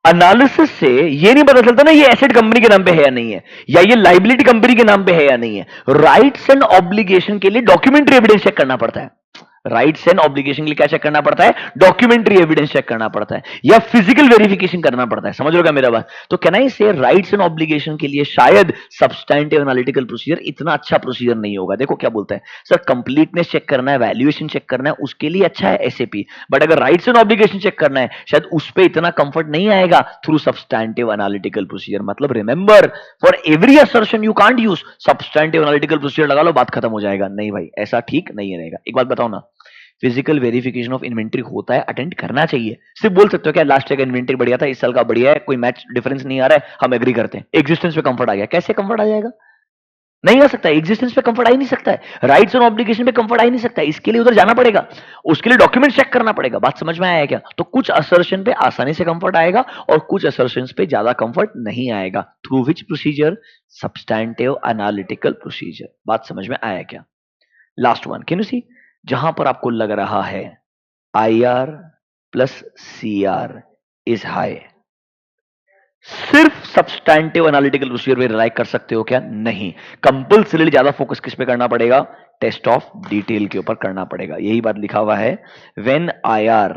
एनालिसिस से ये नहीं पता चलता ना ये एसेट कंपनी के नाम पे है या नहीं है, या ये लाइबिलिटी कंपनी के नाम पे है या नहीं है। राइट्स एंड ऑब्लिगेशन के लिए डॉक्यूमेंट्री एविडेंस चेक करना पड़ता है। राइट्स एंड ऑब्लिगेशन के लिए क्या चेक करना पड़ता है? डॉक्यूमेंट्री एविडेंस चेक करना पड़ता है या फिजिकल वेरिफिकेशन करना पड़ता है। समझ लो क्या मेरा बात? तो कैन आई से राइट्स एंड ऑब्लिगेशन के लिए शायद सब्सटैंटिव एनालिटिकल प्रोसीजर इतना अच्छा प्रोसीजर नहीं होगा। देखो क्या बोलता है सर, कंप्लीटनेस चेक करना है, वैल्यूएशन चेक करना है, उसके लिए अच्छा है एसएपी, बट अगर राइट्स एंड ऑब्लिगेशन चेक करना है शायद उस पर इतना कंफर्ट नहीं आएगा थ्रू सब्सटैंटिव एनालिटिकल प्रोसीजर। मतलब remember, for every assertion you can't use substantive analytical procedure, लगा लो बात खत्म हो जाएगा। नहीं भाई, ऐसा ठीक नहीं रहेगा। एक बात बताओ ना, फिजिकल वेरिफिकेशन ऑफ इन्वेंट्री होता है, अटेंड करना चाहिए। सिर्फ बोल सकते हो क्या लास्ट ईयर का इन्वेंट्री बढ़िया था, इस साल का बढ़िया है, कोई मैच डिफरेंस नहीं आ रहा है, हम एग्री करते हैं, एग्जिस्टेंस पे कंफर्ट आ गया। कैसे कंफर्ट आ जाएगा? नहीं आ सकता, एग्जिस्टेंस पे कंफर्ट आ ही नहीं सकता है, राइट्स और ऑब्लिगेशन पे कंफर्ट आ ही नहीं सकता है। इसके लिए उधर जाना पड़ेगा, उसके लिए डॉक्यूमेंट चेक करना पड़ेगा। बात समझ में आया क्या? तो कुछ असर्शन पे आसानी से कंफर्ट आएगा और कुछ असर्शन पे ज्यादा कंफर्ट नहीं आएगा। Through which procedure? Substantive analytical procedure. बात समझ में आया क्या? लास्ट वन, कैन यू सी, जहां पर आपको लग रहा है IR plus CR is high, सिर्फ सब्सटैंटिव एनालिटिकल प्रोसीजर पे रिलाई कर सकते हो क्या? नहीं, कंपल्सरी ज्यादा फोकस किस पे करना पड़ेगा? टेस्ट ऑफ डिटेल के ऊपर करना पड़ेगा। यही बात लिखा हुआ है, when IR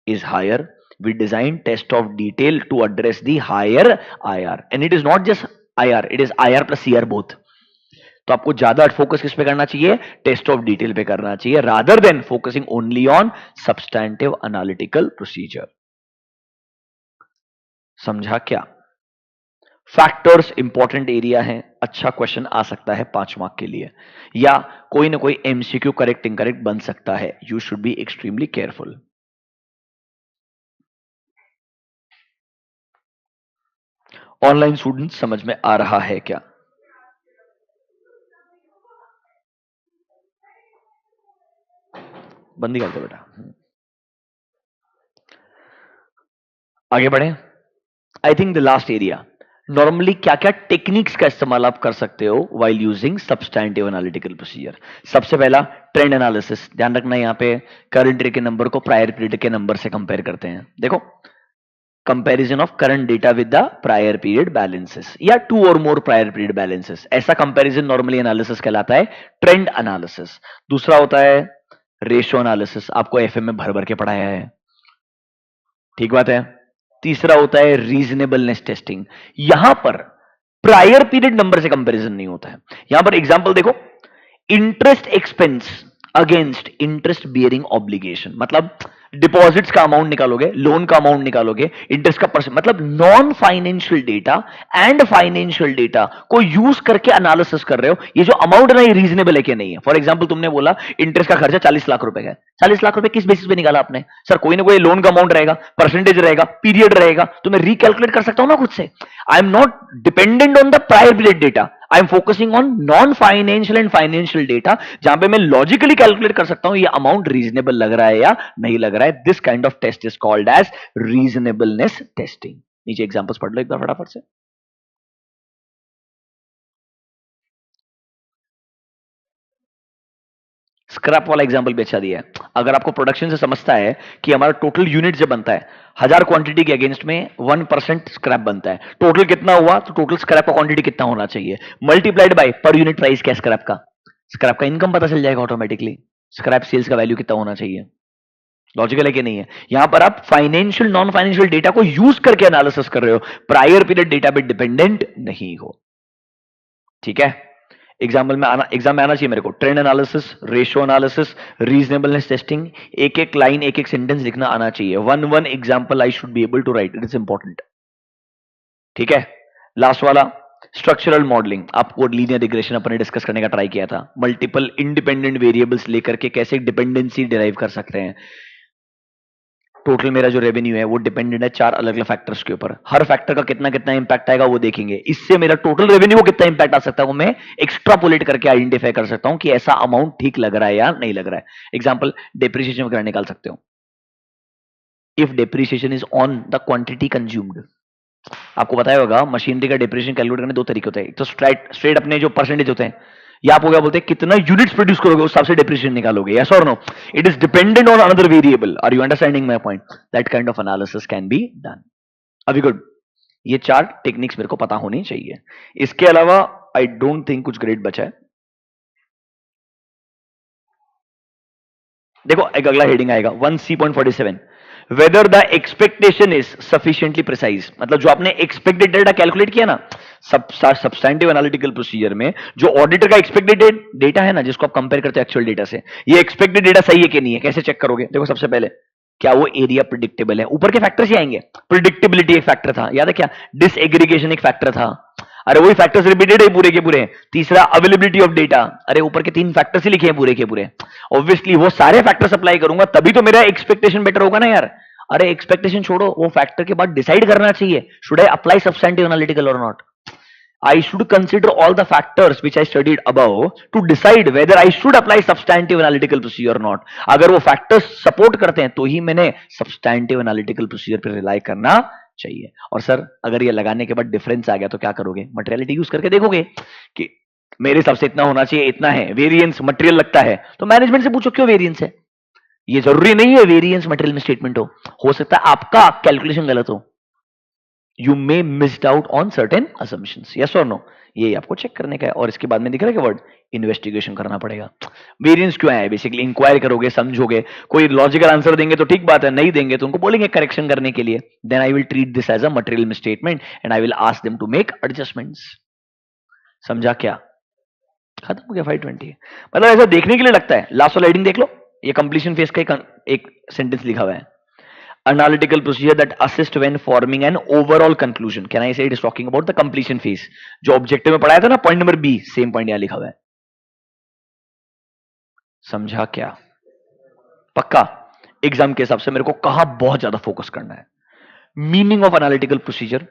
is higher we design test of detail to address the higher IR, and it is not just IR, it is IR plus CR both. तो आपको ज्यादा फोकस किस पे करना चाहिए? टेस्ट ऑफ डिटेल पे करना चाहिए, rather than focusing only on substantive analytical procedure. समझा क्या? फैक्टर्स इंपॉर्टेंट एरिया है, अच्छा क्वेश्चन आ सकता है 5 मार्क के लिए, या कोई ना कोई MCQ करेक्ट इनकरेक्ट बन सकता है। You should be extremely careful. Online student समझ में आ रहा है क्या? बंदी कर दो बेटा। आगे बढ़े। I think the last area, normally क्या क्या टेक्निक्स का इस्तेमाल आप कर सकते हो while using substantive analytical procedure. सबसे पहला ट्रेंड एनालिसिस। ध्यान रखना, यहां पे करंट ईयर के नंबर को प्रायर पीरियड के नंबर से कंपेयर करते हैं। देखो, comparison of current data with the prior period balances या 2 और मोर प्रायर पीरियड बैलेंसेस, ऐसा कंपैरिजन नॉर्मली एनालिसिस कहलाता है ट्रेंड एनालिसिस। दूसरा होता है रेशियो एनालिसिस, आपको एफएम में भर भर के पढ़ाया है, ठीक बात है। तीसरा होता है रीजनेबलनेस टेस्टिंग, यहां पर प्रायर पीरियड नंबर से कंपैरिजन नहीं होता है। यहां पर एग्जांपल देखो, interest expense against interest bearing obligation, मतलब डिपॉजिट्स का अमाउंट निकालोगे, लोन का अमाउंट निकालोगे, इंटरेस्ट का परसेंट, मतलब non financial data and financial data को यूज करके एनालिसिस कर रहे हो, ये जो अमाउंट है ना, ये रीजनेबल है कि नहीं है। फॉर एग्जांपल तुमने बोला इंटरेस्ट का खर्चा 40 लाख रुपए का है, 40 लाख रुपए किस बेसिस पे निकाला आपने? सर कोई ना कोई लोन का अमाउंट रहेगा, परसेंटेज रहेगा, पीरियड रहेगा, तो मैं रिकैलकुलेट कर सकता हूं ना खुद से। I am not dependent on the prior period data, I am focusing on non financial and financial data, जहां पे मैं लॉजिकली कैलकुलेट कर सकता हूं ये अमाउंट रीजनेबल लग रहा है या नहीं लग रहा है। This kind of test is called as reasonableness testing. नीचे एग्जांपल्स पढ़ लो एक बार फटाफट से। स्क्रैप वाला एग्जांपल भी अच्छा दिया है। अगर आपको प्रोडक्शन से समझता है कि हमारा टोटल यूनिट जब बनता है 1000 क्वांटिटी के अगेंस्ट में 1% स्क्रैप बनता है, टोटल कितना हुआ, तो टोटल स्क्रैप का क्वांटिटी कितना होना चाहिए multiplied by per unit price क्या स्क्रैप का इनकम पता चल जाएगा ऑटोमेटिकली, स्क्रैप सेल्स का वैल्यू कितना होना चाहिए। लॉजिकल है कि नहीं है? यहां पर आप फाइनेंशियल नॉन फाइनेंशियल डेटा को यूज करके एनालिसिस कर रहे हो, प्रायर पीरियड डेटा पे डिपेंडेंट नहीं हो, ठीक है। एग्जाम्पल में आना, एग्जाम में आना चाहिए मेरे को, trend analysis, ratio analysis, reasonableness testing, एक एक लाइन एक एक सेंटेंस लिखना आना चाहिए। One example I should be able to write, it is important, ठीक है। लास्ट वाला स्ट्रक्चरल मॉडलिंग, आपको लीनियर रिग्रेशन अपने डिस्कस करने का ट्राई किया था, मल्टीपल इंडिपेंडेंट वेरिएबल्स लेकर के कैसे डिपेंडेंसी डिराइव कर सकते हैं। टोटल मेरा जो रेवेन्यू है वो डिपेंडेंट है 4 अलग अलग फैक्टर्स के ऊपर, हर फैक्टर का कितना कितना इंपैक्ट आएगा वो देखेंगे, इससे मेरा टोटल रेवेन्यू को कितना इंपैक्ट आ सकता है वो मैं एक्स्ट्रापोलेट करके आइडेंटिफाई कर सकता हूं कि ऐसा अमाउंट ठीक लग रहा है या नहीं लग रहा है। एग्जांपल डेप्रिसिएशन वगैरह निकाल सकते हो। If depreciation is on the quantity consumed, आपको बताया होगा मशीनरी का डेप्रिसिएशन कैलकुलेट करने 2 तरीके होते हैं, एक तो स्ट्रेट अपने जो परसेंटेज होते हैं, या आप हो गया बोलते हैं कितना यूनिट्स प्रोड्यूस करोगे उस हिसाब से डिप्रिसिएशन निकालोगे, यस और no? It is dependent on another variable. Are you understanding my point? That kind of analysis can be done. अभी गुड, ये 4 टेक्निक्स मेरे को पता होनी चाहिए। इसके अलावा आई डोंट थिंक कुछ ग्रेड बचा है। देखो एक अगला हेडिंग आएगा 1C.47, whether the expectation is sufficiently precise. मतलब जो आपने एक्सपेक्टेड डेटा कैलकुलेट किया ना सब्सटैंटिव एनालिटिकल प्रोसीजर में, जो ऑडिटर का एक्सपेक्टेड डेटा है ना जिसको आप कंपेयर करते हो एक्चुअल डेटा से, ये एक्सपेक्टेड डेटा सही है कि नहीं है, कैसे चेक करोगे? देखो सबसे पहले क्या वो एरिया प्रिडिक्टेबल है? ऊपर के फैक्टर्स ही आएंगे। प्रिडिक्टेबिलिटी एक फैक्टर था, याद है क्या? डिसएग्रीगेशन एक फैक्टर था, अरे वही फैक्टर्स रिपीटेड है पूरे के पूरे। तीसरा अवेलेबिलिटी ऑफ डेटा, अरे ऊपर के 3 फैक्टर्स ही लिखे हैं पूरे के पूरे। ऑब्वियसली वो सारे फैक्टर्स अप्लाई करूंगा तभी तो मेरा एक्सपेक्टेशन बेटर होगा ना यार। अरे एक्सपेक्टेशन छोड़ो, वो फैक्टर के बाद डिसाइड करना चाहिए should I apply substantive analytical और not. I should consider all the factors which I studied above to decide whether I should apply substantive analytical procedure or not. अगर वो factors support करते हैं तो ही मैंने substantive analytical procedure पर rely करना चाहिए। और सर अगर ये लगाने के बाद डिफरेंस आ गया तो क्या करोगे? मटेरियलिटी यूज करके देखोगे कि मेरे हिसाब से इतना होना चाहिए, इतना है, वेरिएंस मटेरियल लगता है, तो मैनेजमेंट से पूछो क्यों वेरिएंस है। ये जरूरी नहीं है वेरिएंस मटेरियल में स्टेटमेंट हो सकता है आपका कैलकुलेशन गलत हो। You may missed out on certain assumptions, yes और नो? ये आपको चेक करने का है। और इसके बाद में दिख रहा है कि वर्ड इन्वेस्टिगेशन करना पड़ेगा। वेरिएंस क्यों है? बेसिकली इंक्वायरी करोगे, समझोगे, कोई लॉजिकल आंसर देंगे तो ठीक बात है, नहीं देंगे तो उनको बोलेंगे करेक्शन करने के लिए। Then I will treat this as a material misstatement and I will ask them to make adjustments. समझा क्या? खत्म हो गया 520। मतलब ऐसा देखने के लिए लगता है। लास्ट वाला हेडिंग देख लो, ये कंप्लीशन फेज का एक सेंटेंस लिखा हुआ है, analytical procedure that assist when forming an overall conclusion. Can I say it is talking about the completion phase? जो ऑब्जेक्टिव में पढ़ाया था ना point number B, same point यहां लिखा हुआ है। समझा क्या? पक्का? एग्जाम के हिसाब से मेरे को कहां बहुत ज्यादा फोकस करना है? Meaning of analytical procedure,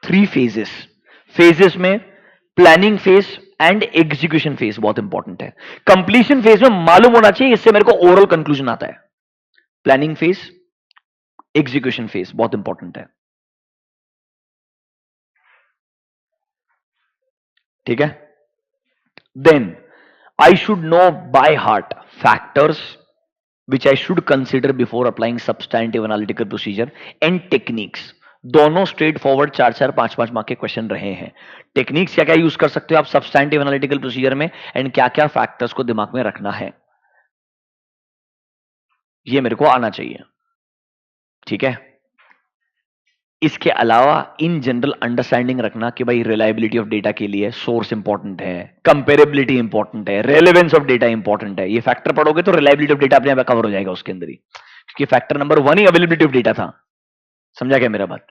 3 phases. Phases में planning phase and execution phase बहुत इंपॉर्टेंट है। कंप्लीशन फेज में मालूम होना चाहिए, इससे मेरे को ओवरऑल कंक्लूजन आता है। प्लानिंग फेज, एग्जीक्यूशन फेज बहुत इंपॉर्टेंट है। ठीक है? Then I should know by heart factors which I should consider before applying substantive analytical procedure and techniques। दोनों स्ट्रेट फॉरवर्ड 4-4, 5-5 मार्क के क्वेश्चन रहे हैं। टेक्निक्स क्या क्या यूज कर सकते हो आप सब्सटैंटिव एनालिटिकल प्रोसीजर में, एंड क्या क्या फैक्टर्स को दिमाग में रखना है, ये मेरे को आना चाहिए। ठीक है? इसके अलावा इन जनरल अंडरस्टैंडिंग रखना कि भाई रिलायबिलिटी ऑफ डेटा के लिए सोर्स इंपॉर्टेंट है, कंपेरेबिलिटी इंपॉर्टेंट है, रेलेवेंस ऑफ डेटा इंपॉर्टेंट है। ये फैक्टर पढ़ोगे तो रिलायबिलिटी ऑफ डेटा अपने आप कवर हो जाएगा उसके अंदर ही, क्योंकि फैक्टर नंबर 1 ही अवेलेबिलिटी ऑफ डेटा था। समझा क्या मेरा बात?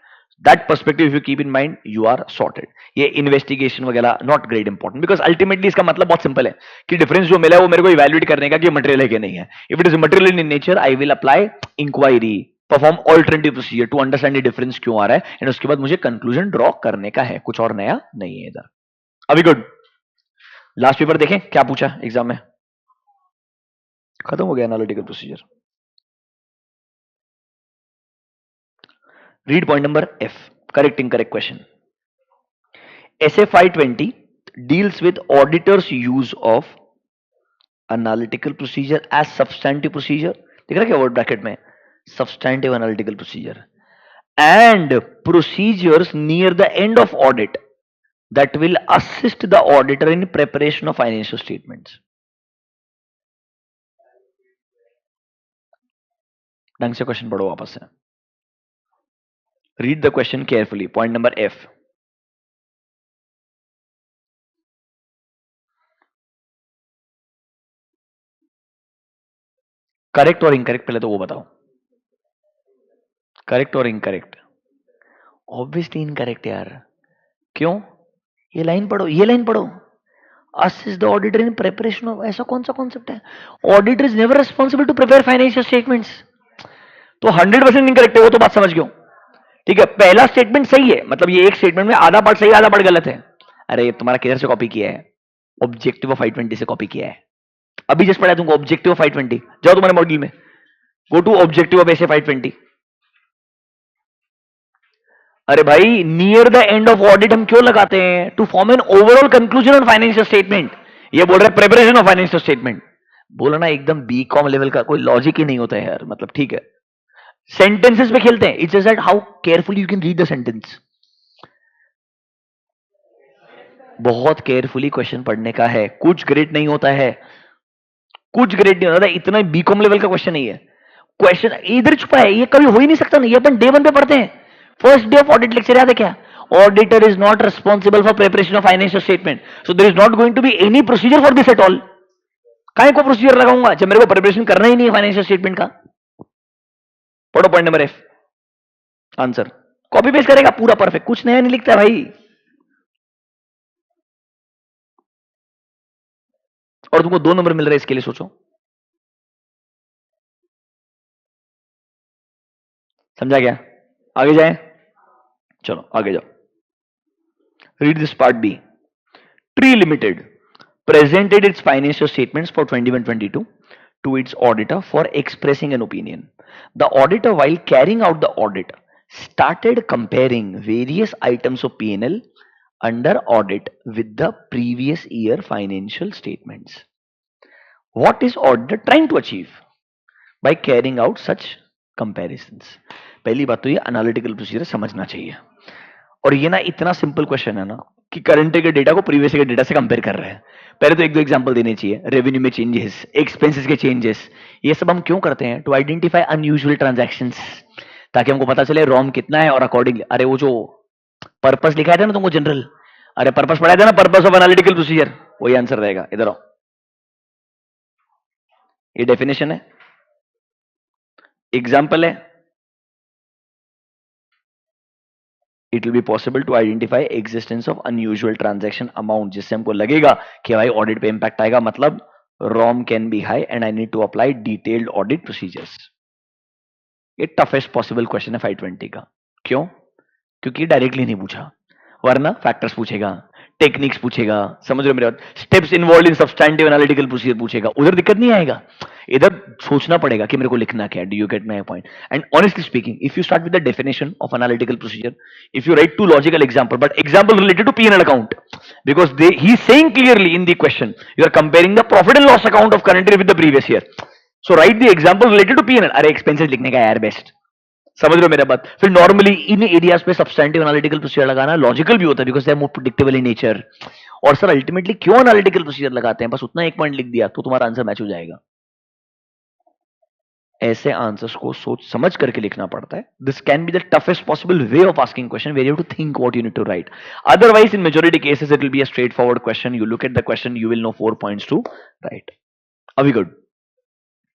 That perspective if you keep in mind you are sorted. ये इन्वेस्टिगेशन वगैरह not great important, because ultimately इसका मतलब बहुत सिंपल है कि डिफरेंस जो मिला है वो मेरे को इवैल्यूएट करने का कि मटेरियल है कि नहीं है। If it is material in nature I will apply inquiry, perform alternative procedure to understand ये डिफरेंस क्यों आ रहा है, एंड उसके बाद मुझे कंक्लूजन ड्रॉ करने का है, कुछ और नया नहीं है इधर। अभी गुड, लास्ट पेपर देखें क्या पूछा एग्जाम में। खत्म हो गया analytical procedure. Read point number F, correct incorrect question. SA 520 deals with auditors use of analytical procedure as substantive procedure। दिख रहा है क्या वर्ड ब्रैकेट में? substantive analytical procedure and procedures near the end of audit that will assist the auditor in preparation of financial statements। ढंग से क्वेश्चन पढ़ो वापस से। Read the question carefully, point number F. Correct और इनकरेक्ट पहले तो वो बताओ, करेक्ट और इनकरेक्ट? ऑब्वियसली इनकरेक्ट यार। क्यों? ये लाइन पढ़ो, ये लाइन पढ़ो, assist the auditor in preparation of, ऐसा कौन सा कॉन्सेप्ट है? Auditor is never responsible to prepare financial statements. तो 100% इनकरेक्ट है, वो तो बात समझ गया। ठीक है, पहला स्टेटमेंट सही है, मतलब ये एक स्टेटमेंट में आधा पार्ट सही आधा पार्ट गलत है। अरे ये तुम्हारा किधर से कॉपी किया है? ऑब्जेक्टिव ऑफ 520 से कॉपी किया है। अभी जस्ट पढ़ा तुमको ऑब्जेक्टिव ऑफ 520, जाओ तुम्हारे मॉड्यूल में, go to objective of SA 520। अरे भाई near the end of audit हम क्यों लगाते हैं? To form an overall conclusion on financial statement. ये बोल रहे प्रिपरेशन ऑफ फाइनेंशियल स्टेटमेंट, बोला ना एकदम बीकॉम लेवल का, कोई लॉजिक ही नहीं होता है यार, मतलब ठीक है। सेंटेंसेस पे खेलते हैं, it's just how carefully you can read the sentence. बहुत केयरफुली क्वेश्चन पढ़ने का है, कुछ ग्रेड नहीं होता है, कुछ ग्रेड नहीं होता है, इतना बीकॉम लेवल का क्वेश्चन नहीं है। क्वेश्चन इधर छुपा है, ये कभी हो ही नहीं सकता ना, ये अपन डे 1 पे पढ़ते हैं, first day of audit lecture याद है क्या? Auditor is not responsible for preparation of financial statement, so there is not going to be any procedure for this at all. काय को प्रोसीजर लगाऊंगा जब मेरे को प्रिपरेशन करना ही नहीं है फाइनेंशियल स्टेटमेंट का? पढ़ो point number F, answer copy paste करेगा पूरा परफेक्ट, कुछ नया नहीं लिखता भाई। और तुमको 2 नंबर मिल रहे हैं इसके लिए सोचो, समझा क्या? आगे जाए, चलो आगे जाओ, read this part B. Tree limited presented its financial statements for 21-22 to its auditor for expressing an opinion. The auditor, while carrying out the audit, started comparing various items of P&L under audit with the previous year financial statements. What is auditor trying to achieve by carrying out such comparisons? पहली बात तो ये एनालिटिकल प्रोसीजर समझना चाहिए, और ये ना इतना सिंपल क्वेश्चन है ना कि करंट के डेटा को प्रीवियस के डेटा से कंपेयर कर रहे हैं। पहले तो 1-2 एग्जांपल देने चाहिए, रेवेन्यू में चेंजेस, एक्सपेंसेस के चेंजेस, ये सब हम क्यों करते हैं? टू आइडेंटिफाई अनयूजुअल ट्रांजैक्शंस, ताकि हमको पता चले रॉम कितना है और अकॉर्डिंगली। अरे वो जो पर्पस लिखा था ना तुमको जनरल, अरे पर्पस पढ़ाया था ना, पर्पस ऑफ एनालिटिकल प्रोसीजर, वही आंसर रहेगा। इधर आओ, ये डेफिनेशन है, एग्जाम्पल है। It will be possible to identify existence of unusual transaction amount, जिससे हमको लगेगा कि भाई ऑडिट पे इंपैक्ट आएगा, मतलब ROM can be high and I need to apply detailed audit procedures. ये टफेस्ट पॉसिबल क्वेश्चन है 520 का। क्यों? क्योंकि डायरेक्टली नहीं पूछा, वरना फैक्टर्स पूछेगा, टेक्निक्स पूछेगा, समझ रहे हो मेरे बात, steps involve in substantive analytical procedure पूछेगा, उधर दिक्कत नहीं आएगा, इधर सोचना पड़ेगा कि मेरे को लिखना क्या है। Do you get my point? And honestly speaking, if you start with the definition of analytical procedure, if you write to logical example, but example related to P&L account, because he is saying clearly in the question, you are comparing the profit and loss account of current year with the previous year, so write the example related to P&L। अरे एक्सपेंसेस लिखने का यार बेस्ट, समझ रहे हो मेरा बात? फिर नॉर्मली इन एरियाज पे सब्सटैंटिव एनालिटिकल प्रोसीजर लगाना लॉजिकल भी होता है, because they are more predictable in nature. और सर अल्टीमेटली क्यों एनालिटिकल प्रोसीजर लगाते हैं? बस उतना एक पॉइंट लिख दिया तो तुम्हारा आंसर मैच हो जाएगा। ऐसे आंसर्स को सोच समझ करके लिखना पड़ता है। This can be the toughest possible way of asking question, where you to think what you need to write. Otherwise in majority cases it will be a straight forward question, you look at the question, you will know 4 points to write. अभी गुड।